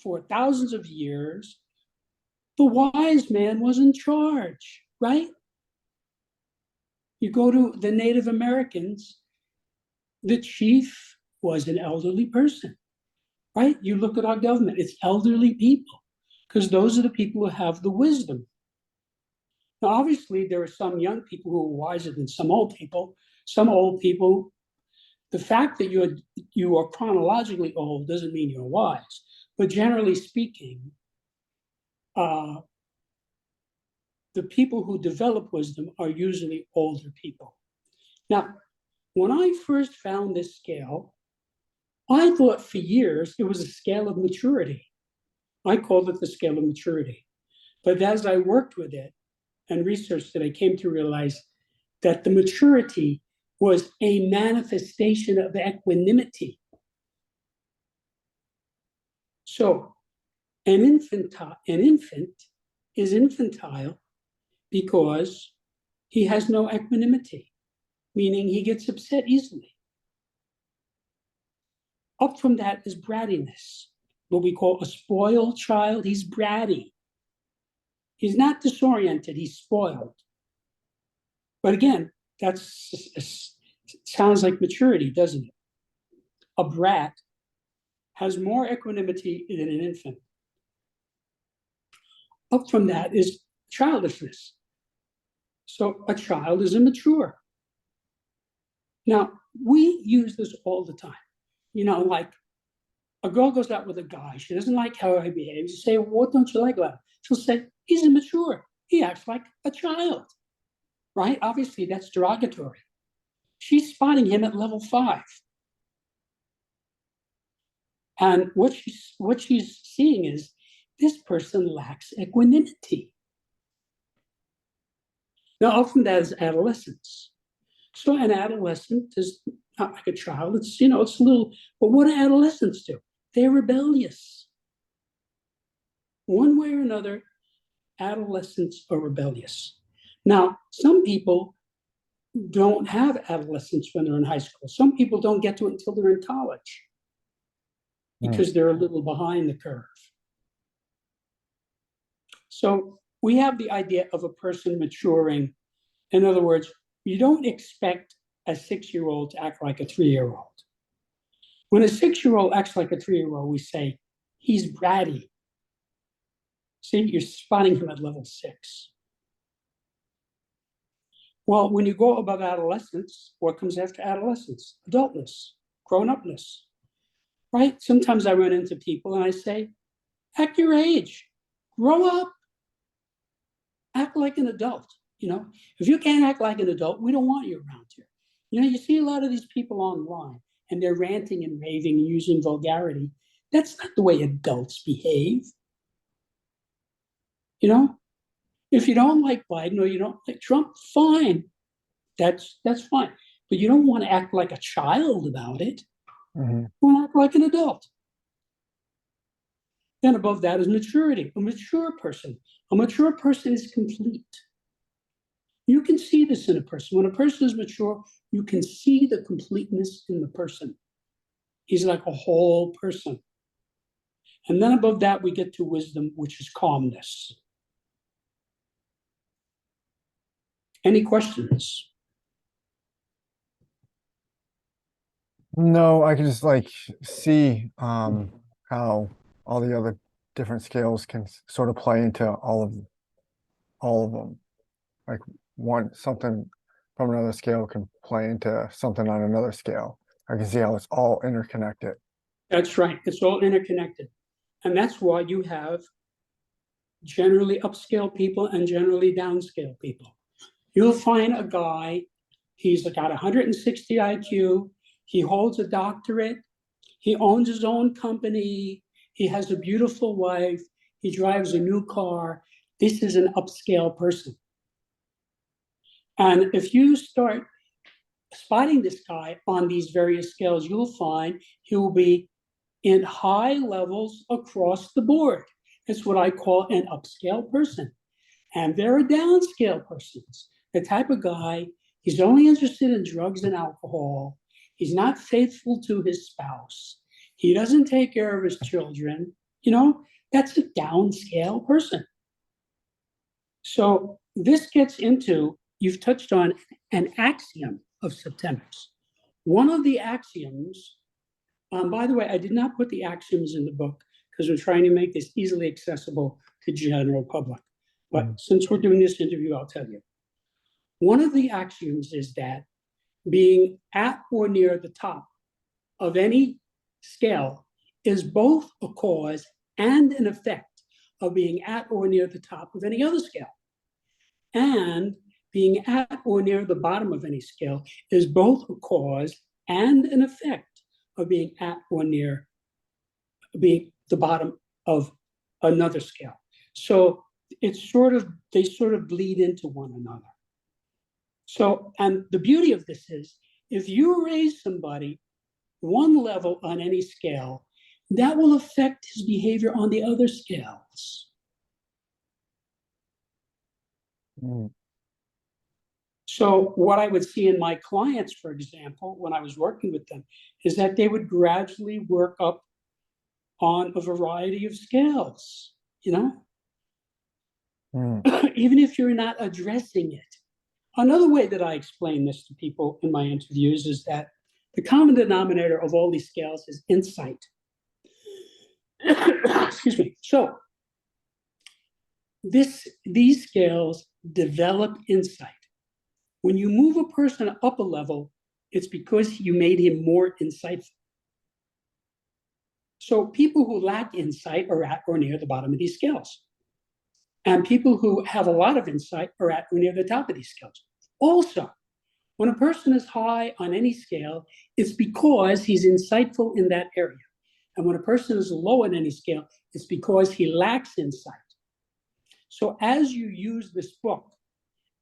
for thousands of years, the wise man was in charge, right? You go to the Native Americans, the chief was an elderly person, right? You look at our government, it's elderly people, because those are the people who have the wisdom. Now, obviously, there are some young people who are wiser than some old people. Some old people, the fact that you are chronologically old doesn't mean you're wise. But generally speaking, the people who develop wisdom are usually older people. Now, when I first found this scale, I thought for years it was a scale of maturity. I called it the scale of maturity. But as I worked with it and researched it, I came to realize that the maturity was a manifestation of equanimity. So an infant is infantile because he has no equanimity, meaning he gets upset easily. Up from that is brattiness, what we call a spoiled child. He's bratty. He's not disoriented, he's spoiled. But again, that sounds like maturity, doesn't it? A brat has more equanimity than an infant. Up from that is childishness. So a child is immature. Now, we use this all the time. You know, like a girl goes out with a guy, she doesn't like how he behaves. You say, well, what don't you like about him? She'll say, he's immature. He acts like a child, right? Obviously, that's derogatory. She's spotting him at level 5. And what she's seeing is this person lacks equanimity. Now, often that is adolescence. So an adolescent is not like a child. It's, you know, it's a little, but what do adolescents do? They're rebellious. One way or another, adolescents are rebellious. Now, some people don't have adolescence when they're in high school. Some people don't get to it until they're in college because they're a little behind the curve. So we have the idea of a person maturing. In other words, you don't expect a 6-year-old to act like a 3-year-old. When a 6-year-old acts like a 3-year-old, we say, he's bratty. See, you're spotting him at level 6. Well, when you go above adolescence, what comes after adolescence? Adultness, grown-upness, right? Sometimes I run into people and I say, act your age, grow up, act like an adult. You know, if you can't act like an adult, we don't want you around here. You know, you see a lot of these people online and they're ranting and raving and using vulgarity. That's not the way adults behave. You know, if you don't like Biden or you don't like Trump, fine. That's fine. but you don't want to act like a child about it. Mm-hmm. You want to act like an adult. Then above that is maturity, a mature person. A mature person is complete. You can see this in a person. When a person is mature, you can see the completeness in the person. He's like a whole person. And then above that, we get to wisdom, which is calmness. Any questions? No, I can just like see how all the other different scales can sort of play into all of them. Like something from another scale can play into something on another scale. I can see how it's all interconnected. That's right. It's all interconnected. And that's why you have generally upscale people and generally downscale people. You'll find a guy, he's got 160 IQ, he holds a doctorate, he owns his own company, he has a beautiful wife, he drives a new car. This is an upscale person. And if you start spotting this guy on these various scales, you'll find he will be in high levels across the board. It's what I call an upscale person. And there are downscale persons. The type of guy, he's only interested in drugs and alcohol. He's not faithful to his spouse. He doesn't take care of his children. You know, that's a downscale person. So this gets into, you've touched on an axiom of Septemics. One of the axioms, by the way, I did not put the axioms in the book because we're trying to make this easily accessible to general public. But since we're doing this interview, I'll tell you. One of the axioms is that being at or near the top of any scale is both a cause and an effect of being at or near the top of any other scale. And being at or near the bottom of any scale is both a cause and an effect of being at or near being the bottom of another scale. So it's they sort of bleed into one another. So, and the beauty of this is, if you raise somebody one level on any scale, that will affect his behavior on the other scales. Mm. So what I would see in my clients, for example, when I was working with them, is that they would gradually work up on a variety of scales, you know? Even if you're not addressing it. Another way that I explain this to people in my interviews is that the common denominator of all these scales is insight. Excuse me. So these scales develop insight. When you move a person up a level, it's because you made him more insightful. So people who lack insight are at or near the bottom of these scales. And people who have a lot of insight are at or near the top of these scales. Also, when a person is high on any scale, it's because he's insightful in that area. And when a person is low on any scale, it's because he lacks insight. So as you use this book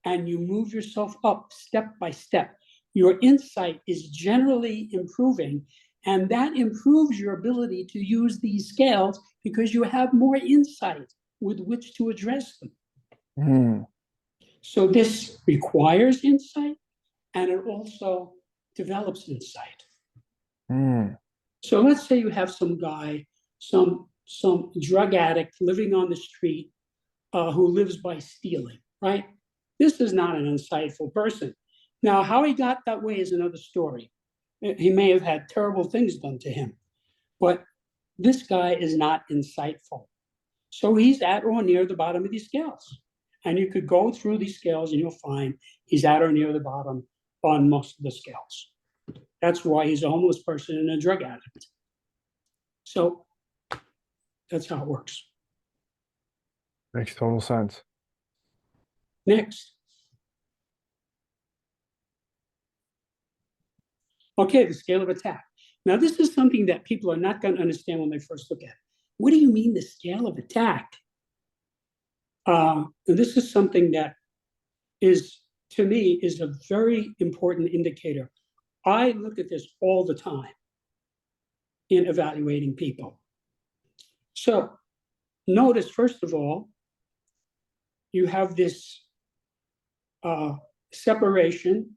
and you move yourself up step by step, your insight is generally improving. And that improves your ability to use these scales because you have more insight with which to address them. Mm. So this requires insight, and it also develops insight. Mm. So let's say you have some guy, some drug addict living on the street who lives by stealing, right? This is not an insightful person. Now, how he got that way is another story. He may have had terrible things done to him, but this guy is not insightful. So he's at or near the bottom of these scales. And you could go through these scales and you'll find he's at or near the bottom on most of the scales. That's why he's a homeless person and a drug addict. So that's how it works. Makes total sense. Next. Okay, the scale of attack. Now, this is something that people are not going to understand when they first look at it. What do you mean the scale of attack? And this is something that is to me, is a very important indicator. I look at this all the time in evaluating people. So notice, first of all, you have this separation,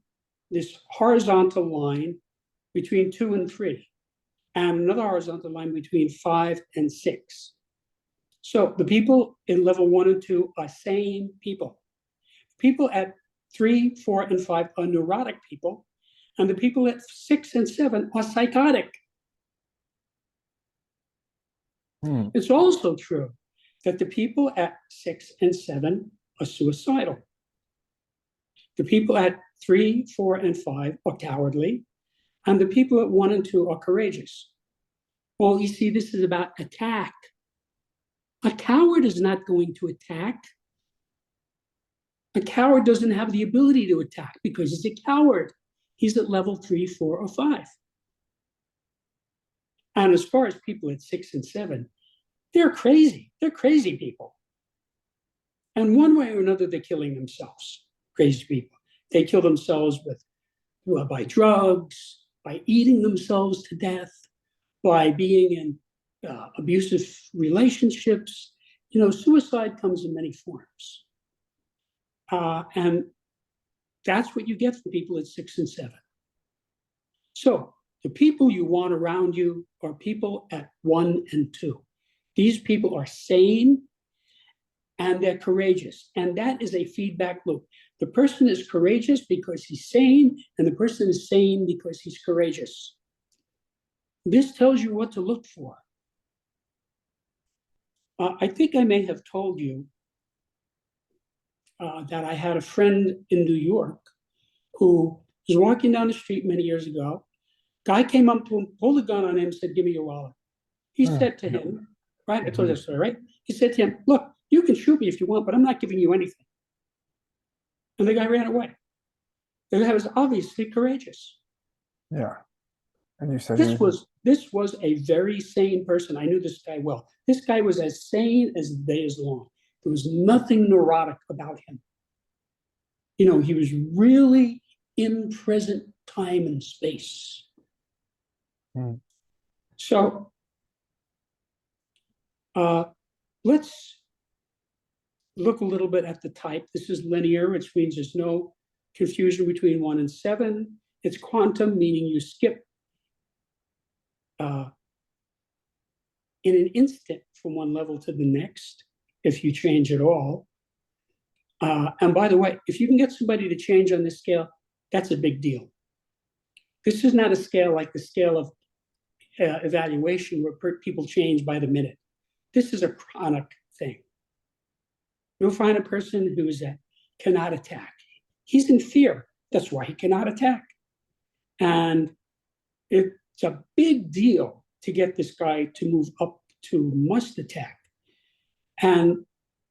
this horizontal line between 2 and 3, and another horizontal line between 5 and 6. So the people in level 1 and 2 are sane people. People at 3, 4, and 5 are neurotic people, and the people at 6 and 7 are psychotic. It's also true that the people at 6 and 7 are suicidal. The people at 3, 4, and 5 are cowardly, and the people at 1 and 2 are courageous. Well, you see, this is about attack. A coward is not going to attack. A coward doesn't have the ability to attack because he's a coward. He's at level 3, 4, or 5. And as far as people at 6 and 7, they're crazy. They're crazy people. And one way or another, they're killing themselves. Crazy people. They kill themselves by drugs, by eating themselves to death, by being in abusive relationships. You know, suicide comes in many forms. And that's what you get from people at 6 and 7. So the people you want around you are people at 1 and 2. These people are sane and they're courageous. And that is a feedback loop. The person is courageous because he's sane, and the person is sane because he's courageous. This tells you what to look for. I think I may have told you that I had a friend in New York who was walking down the street many years ago. Guy came up to him, pulled a gun on him, and said, "Give me your wallet." He said to him, right? I told you that story, right? He said to him, "Look, you can shoot me if you want, but I'm not giving you anything." And the guy ran away. The guy was obviously courageous. Yeah. And you said this was a very sane person. I knew this guy well. This guy was as sane as the day is long. There was nothing neurotic about him. You know, he was really in present time and space. So let's look a little bit at the type. This is linear, which means there's no confusion between 1 and 7. It's quantum, meaning you skip in an instant from one level to the next, if you change at all. And by the way, if you can get somebody to change on this scale, that's a big deal. This is not a scale like the scale of evaluation where people change by the minute. This is a chronic thing. You'll find a person who cannot attack. He's in fear. That's why he cannot attack. And it's a big deal to get this guy to move up to must attack. And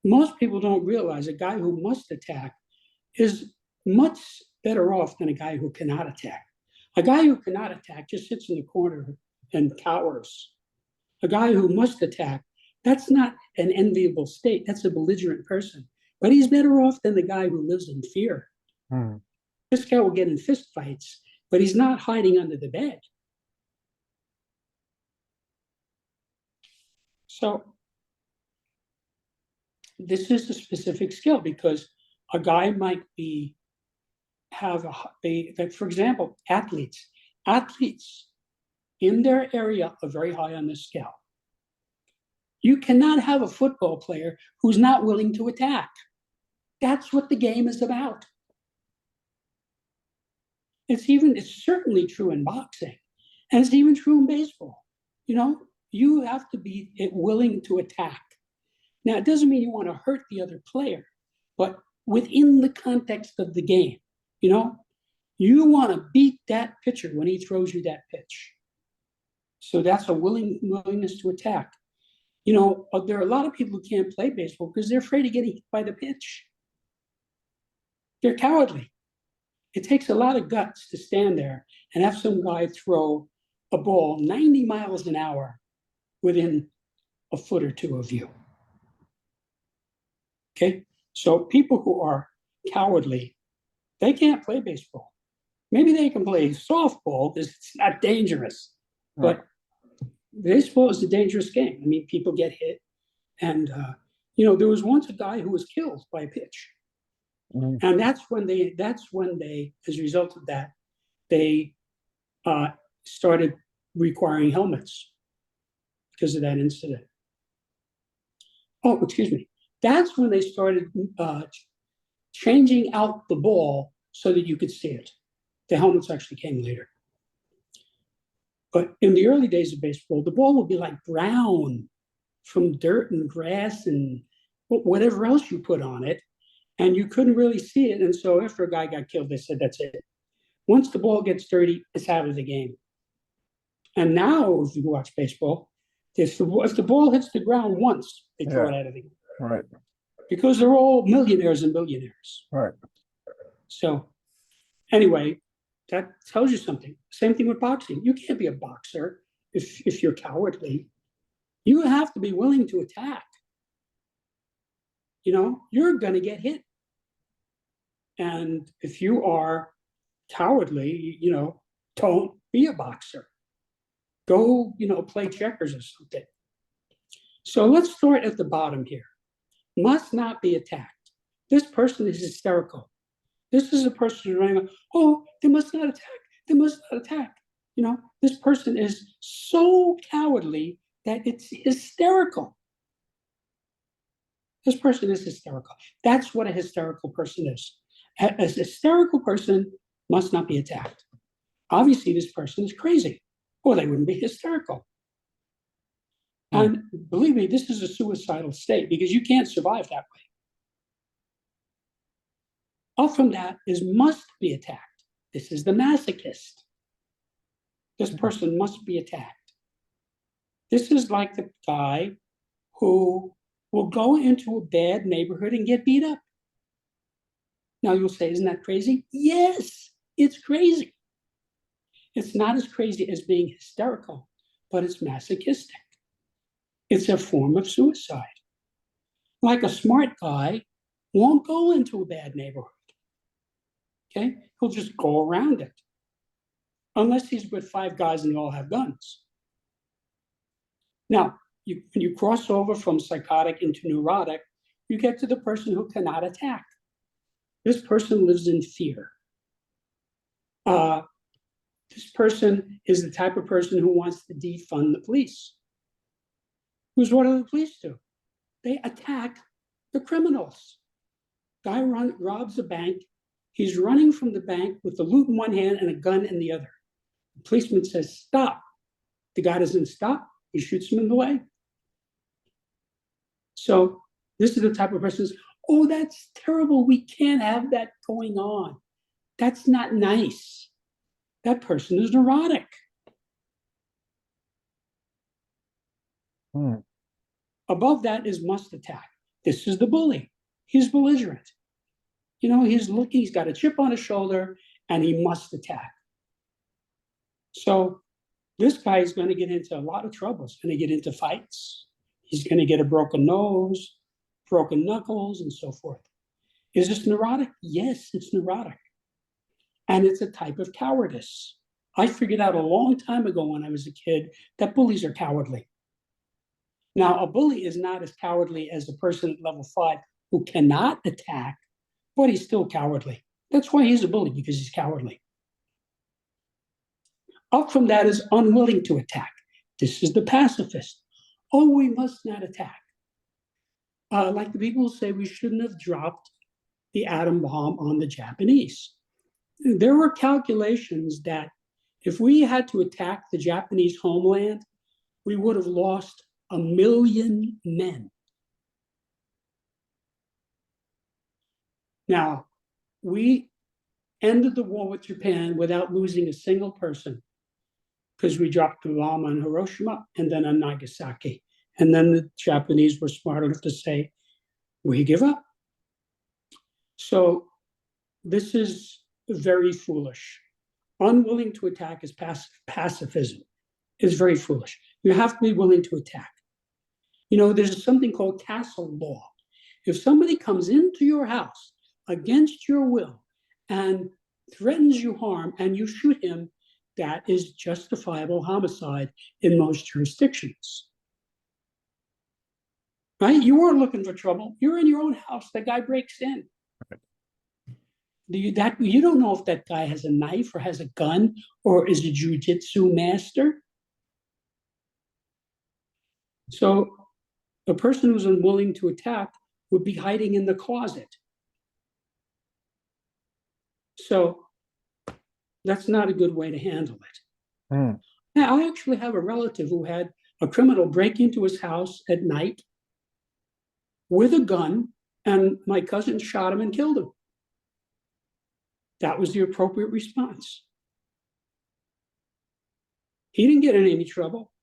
most people don't realize a guy who must attack is much better off than a guy who cannot attack. A guy who cannot attack just sits in the corner and cowers. A guy who must attack, that's not an enviable state. That's a belligerent person. But he's better off than the guy who lives in fear. This guy will get in fist fights, but he's not hiding under the bed. So this is a specific skill because a guy might for example, athletes in their area are very high on this scale. You cannot have a football player who's not willing to attack. That's what the game is about. It's certainly true in boxing, and it's even true in baseball. You know, you have to be willing to attack. Now, it doesn't mean you want to hurt the other player, but within the context of the game, you know, you want to beat that pitcher when he throws you that pitch. So that's a willingness to attack. You know, there are a lot of people who can't play baseball because they're afraid of getting hit by the pitch. They're cowardly. It takes a lot of guts to stand there and have some guy throw a ball 90 miles an hour within a foot or two of you. Okay? So people who are cowardly They can't play baseball. Maybe they can play softball because it's not dangerous, Right. but baseball is a dangerous game. I mean, people get hit, and there was once a guy who was killed by a pitch, and that's when they, as a result of that, they started requiring helmets because of that incident. Oh, excuse me. That's when they started changing out the ball so that you could see it. The helmets actually came later. But in the early days of baseball, the ball would be like brown from dirt and grass and whatever else you put on it, and you couldn't really see it. And so after a guy got killed, they said, that's it. Once the ball gets dirty, it's out of the game. And now, if you watch baseball, if the ball hits the ground once, they throw it out of the game. Right. Because they're all millionaires and billionaires. Right. So anyway, that tells you something. Same thing with boxing. You can't be a boxer if you're cowardly. You have to be willing to attack. You're going to get hit. And if you are cowardly, don't be a boxer. Go, play checkers or something. So let's start at the bottom here. Must not be attacked. This person is hysterical. This is a person who's running, oh, they must not attack. They must not attack. This person is so cowardly that it's hysterical. This person is hysterical. That's what a hysterical person is. A hysterical person must not be attacked. Obviously, this person is crazy, or they wouldn't be hysterical. And believe me, this is a suicidal state because you can't survive that way. Up from that is must be attacked. This is the masochist. This person must be attacked. This is like the guy who will go into a bad neighborhood and get beat up. Now you'll say, isn't that crazy? Yes, it's crazy. It's not as crazy as being hysterical, but it's masochistic. It's a form of suicide. Like a smart guy won't go into a bad neighborhood. Okay? He'll just go around it. Unless he's with 5 guys and they all have guns. Now, when you cross over from psychotic into neurotic, you get to the person who cannot attack. This person lives in fear. This person is the type of person who wants to defund the police. Because what do the police do? They attack the criminals. Guy robs a bank. He's running from the bank with the loot in one hand and a gun in the other. The policeman says, stop. The guy doesn't stop. He shoots him in the leg. So this is the type of person who says, oh, that's terrible. We can't have that going on. That's not nice. That person is neurotic. Above that is must attack. This is the bully. He's belligerent. He's got a chip on his shoulder and he must attack. So this guy is going to get into a lot of trouble. He's going to get into fights. He's going to get a broken nose, broken knuckles, and so forth. Is this neurotic? Yes, it's neurotic. And it's a type of cowardice. I figured out a long time ago when I was a kid that bullies are cowardly. Now, a bully is not as cowardly as the person at level 5 who cannot attack, but he's still cowardly. That's why he's a bully, because he's cowardly. Up from that is unwilling to attack. This is the pacifist. Oh, we must not attack. Like the people who say we shouldn't have dropped the atom bomb on the Japanese. There were calculations that if we had to attack the Japanese homeland, we would have lost 1 million men. Now, we ended the war with Japan without losing a single person because we dropped the bomb on Hiroshima and then on Nagasaki. And then the Japanese were smart enough to say, we give up. So this is very foolish. Unwilling to attack is pacifism. It's very foolish. You have to be willing to attack. There's something called castle law. If somebody comes into your house against your will and threatens you harm and you shoot him, that is justifiable homicide in most jurisdictions. Right? You weren't looking for trouble. You're in your own house. The guy breaks in. You don't know if that guy has a knife or has a gun or is a jujitsu master. So a person who's unwilling to attack would be hiding in the closet. So that's not a good way to handle it. Mm. Now, I actually have a relative who had a criminal break into his house at night with a gun, and my cousin shot him and killed him. That was the appropriate response. He didn't get in any trouble.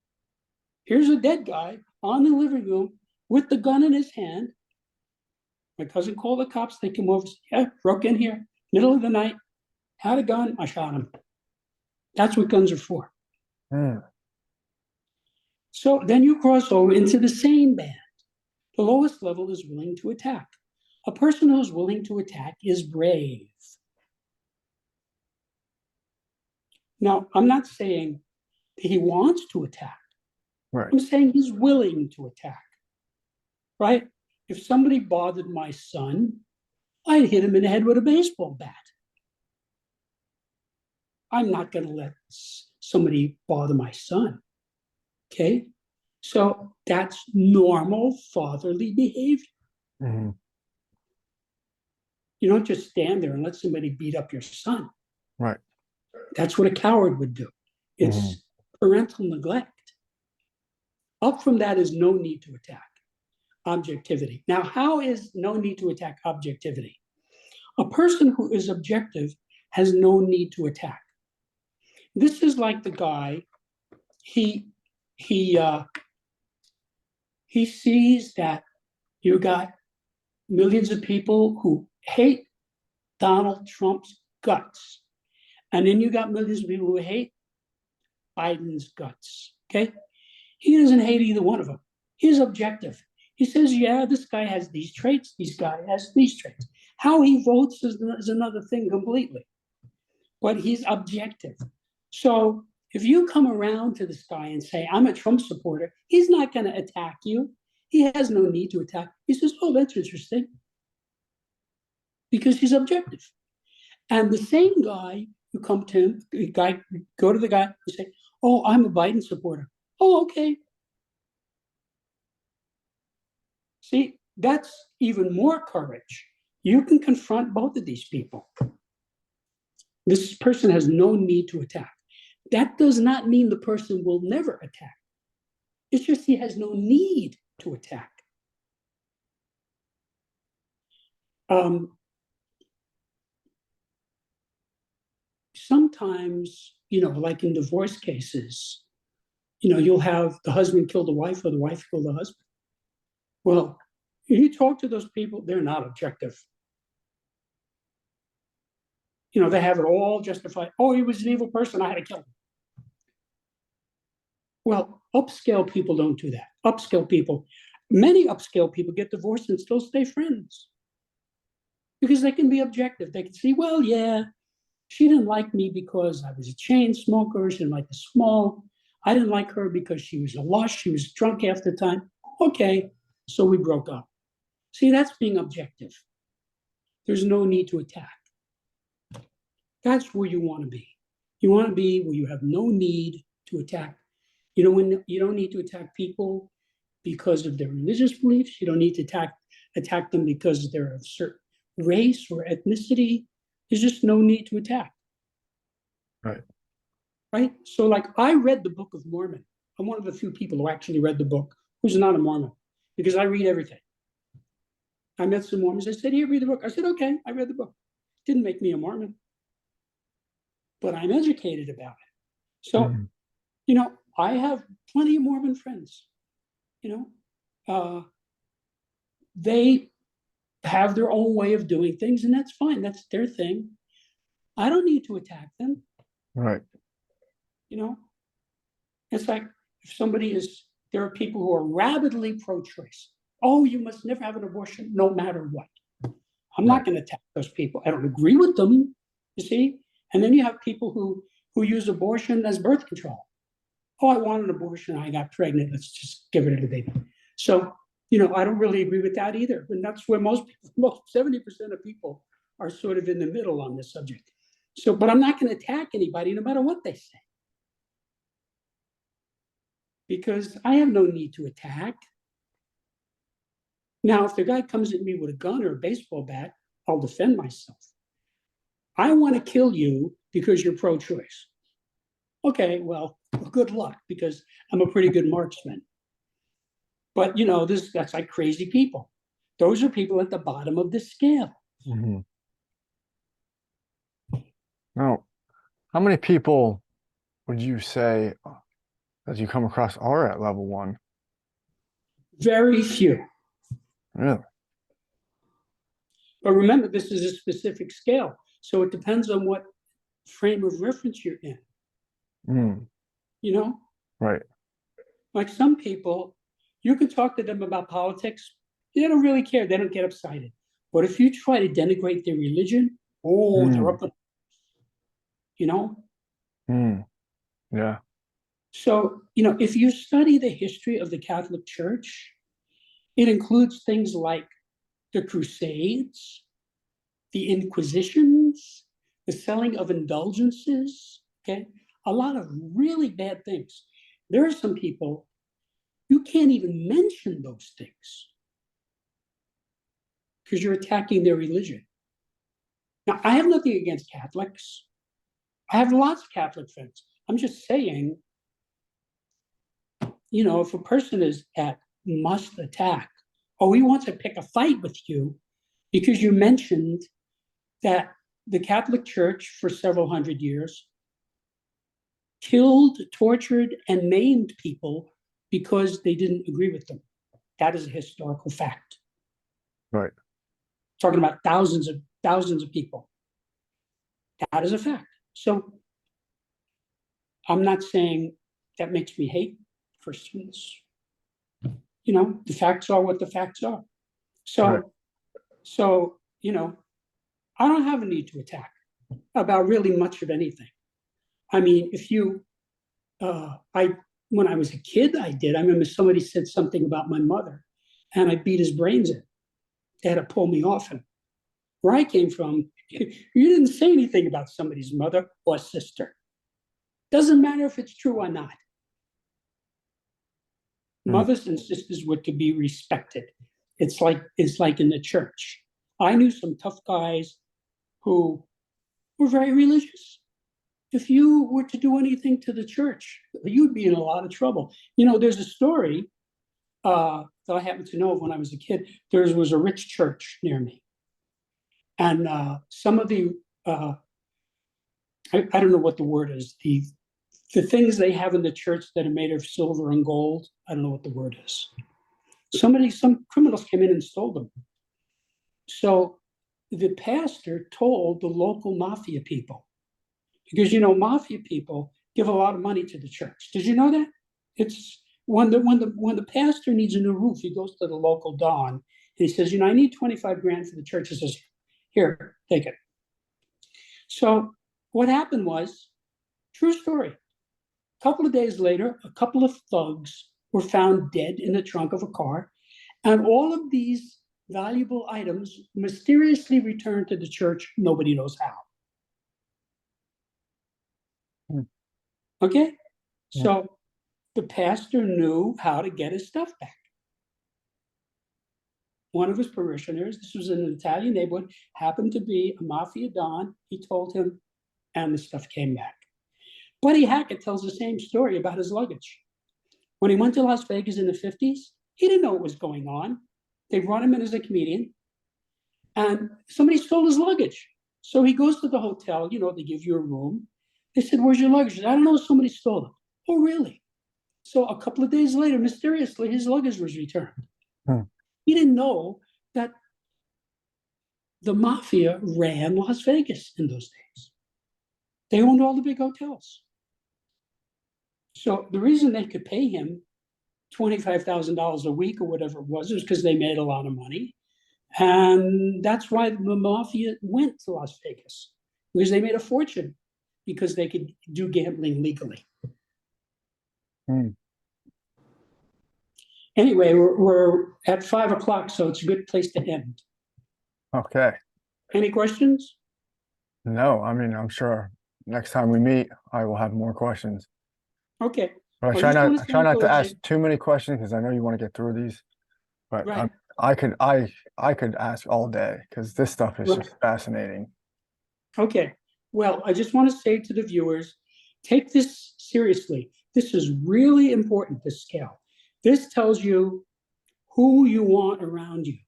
Here's a dead guy on the living room with the gun in his hand. My cousin called the cops. They came over, said, yeah, broke in here, middle of the night, had a gun, I shot him. That's what guns are for. Mm. So then you cross over into the same band. The lowest level is willing to attack. A person who is willing to attack is brave. Now, I'm not saying that he wants to attack. Right. I'm saying he's willing to attack, right? If somebody bothered my son, I'd hit him in the head with a baseball bat. I'm not going to let somebody bother my son, okay? So that's normal fatherly behavior. Mm-hmm. You don't just stand there and let somebody beat up your son. Right. That's what a coward would do. It's parental neglect. Up from that is no need to attack. Objectivity. Now, how is no need to attack objectivity? A person who is objective has no need to attack. This is like the guy, he sees that you got millions of people who hate Donald Trump's guts. And then you got millions of people who hate Biden's guts, okay? He doesn't hate either one of them. He's objective. He says, yeah, this guy has these traits, this guy has these traits. How he votes is another thing completely. But he's objective. So if you come around to this guy and say, I'm a Trump supporter, he's not going to attack you. He has no need to attack. He says, oh, that's interesting. Because he's objective. And the same guy, you come to him, go to the guy and say, oh, I'm a Biden supporter. Oh, okay. See, that's even more courage. You can confront both of these people. This person has no need to attack. That does not mean the person will never attack. It's just he has no need to attack. Sometimes, like in divorce cases, you'll have the husband kill the wife or the wife kill the husband. Well, you talk to those people, they're not objective. They have it all justified. Oh, he was an evil person, I had to kill him. Well, upscale people don't do that. Many upscale people get divorced and still stay friends. Because they can be objective. They can see, well, yeah, she didn't like me because I was a chain smoker. She didn't like the small. I didn't like her because she was a lush. She was drunk half the time. Okay, so we broke up. See, that's being objective. There's no need to attack. That's where you want to be. You want to be where you have no need to attack. When you don't need to attack people because of their religious beliefs. You don't need to attack them because they're of a certain race or ethnicity. There's just no need to attack. Right? So like I read the Book of Mormon. I'm one of the few people who actually read the book who's not a Mormon because I read everything. I met some Mormons. They said, here, read the book. I said, okay, I read the book. Didn't make me a Mormon, but I'm educated about it. So, I have plenty of Mormon friends. They have their own way of doing things, and that's fine. That's their thing. I don't need to attack them. Right. It's like if there are people who are rabidly pro-choice. Oh, you must never have an abortion, no matter what. I'm not going to attack those people. I don't agree with them, you see? And then you have people who use abortion as birth control. Oh, I want an abortion, I got pregnant, let's just give it to the baby. So, I don't really agree with that either. And that's where most 70% of people are sort of in the middle on this subject. So, but I'm not going to attack anybody no matter what they say. Because I have no need to attack. Now, if the guy comes at me with a gun or a baseball bat, I'll defend myself. I want to kill you because you're pro-choice. Okay, well, good luck, because I'm a pretty good marksman. But that's like crazy people. Those are people at the bottom of the scale. Mm-hmm. Now, how many people would you say that you come across are at level 1? Very few. Really? But remember, this is a specific scale. So it depends on what frame of reference you're in. Right. Like some people, you can talk to them about politics. They don't really care. They don't get excited. But if you try to denigrate their religion, they're up. Yeah. So, if you study the history of the Catholic Church, it includes things like the Crusades, the Inquisitions, the selling of indulgences, okay? A lot of really bad things. There are some people, you can't even mention those things because you're attacking their religion. Now, I have nothing against Catholics. I have lots of Catholic friends. I'm just saying, if a person is at must attack, or he wants to pick a fight with you because you mentioned that the Catholic Church for several hundred years killed, tortured, and maimed people because they didn't agree with them. That is a historical fact. Right. Talking about thousands of people. That is a fact. So I'm not saying that makes me hate Christians. The facts are what the facts are. So, Right. I don't have a need to attack about really much of anything. I mean, when I was a kid, I did. I remember somebody said something about my mother, and I beat his brains in. They had to pull me off him. Where I came from, you didn't say anything about somebody's mother or sister. Doesn't matter if it's true or not. Mothers and sisters were to be respected. It's like in the church. I knew some tough guys who were very religious. If you were to do anything to the church, you'd be in a lot of trouble. There's a story that I happen to know of when I was a kid. There was a rich church near me. And some of the, I don't know what the word is, the things they have in the church that are made of silver and gold, I don't know what the word is. Some criminals came in and stole them. So the pastor told the local mafia people, because mafia people give a lot of money to the church. Did you know that? It's when the pastor needs a new roof, he goes to the local don and he says, I need 25 grand for the church. He says, here, take it. So what happened was, true story. A couple of days later, a couple of thugs were found dead in the trunk of a car, and all of these valuable items mysteriously returned to the church. Nobody knows how. Okay? So the pastor knew how to get his stuff back. One of his parishioners, this was in an Italian neighborhood, happened to be a mafia don. He told him, and the stuff came back. Buddy Hackett tells the same story about his luggage. When he went to Las Vegas in the 50s, he didn't know what was going on. They brought him in as a comedian, and somebody stole his luggage. So he goes to the hotel, they give you a room. They said, where's your luggage? I don't know, somebody stole it. Oh, really? So a couple of days later, mysteriously, his luggage was returned. He didn't know that the mafia ran Las Vegas in those days. They owned all the big hotels. So the reason they could pay him $25,000 a week or whatever it was because they made a lot of money. And that's why the mafia went to Las Vegas, because they made a fortune because they could do gambling legally. Hmm. Anyway, we're at 5 o'clock, so it's a good place to end. Okay. Any questions? No, I mean, I'm sure next time we meet, I will have more questions. Okay. But I just wanna I try say not to ask closing. too many questions because I know you want to get through these. But Right. I could ask all day because this stuff is just fascinating. Okay. Well, I just want to say to the viewers, take this seriously. This is really important, this scale. This tells you who you want around you,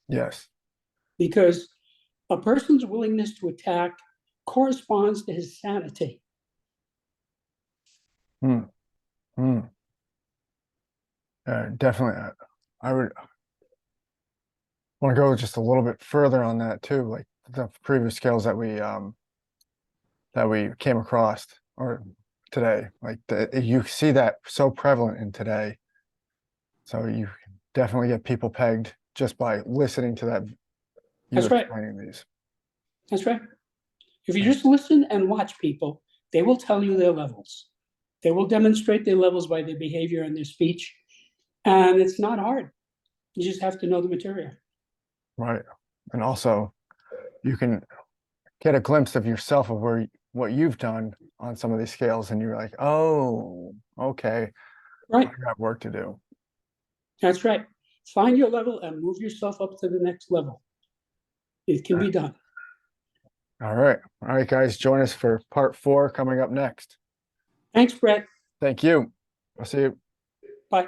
Yes. because a person's willingness to attack corresponds to his sanity. Hmm. Hmm. Definitely. I would want to go just a little bit further on that too, like the previous scales that we came across or today. Like you see that so prevalent in today. So you definitely get people pegged just by listening to that. You That's right. explaining these. That's right. If you just listen and watch people, they will tell you their levels. They will demonstrate their levels by their behavior and their speech. And it's not hard. You just have to know the material. Right. And also you can get a glimpse of yourself of what you've done on some of these scales and you're like, oh, okay, Right. I got work to do. That's right. Find your level and move yourself up to the next level. It can be done. All right. All right, guys, join us for part 4 coming up next. Thanks, Brett. Thank you. I'll see you. Bye.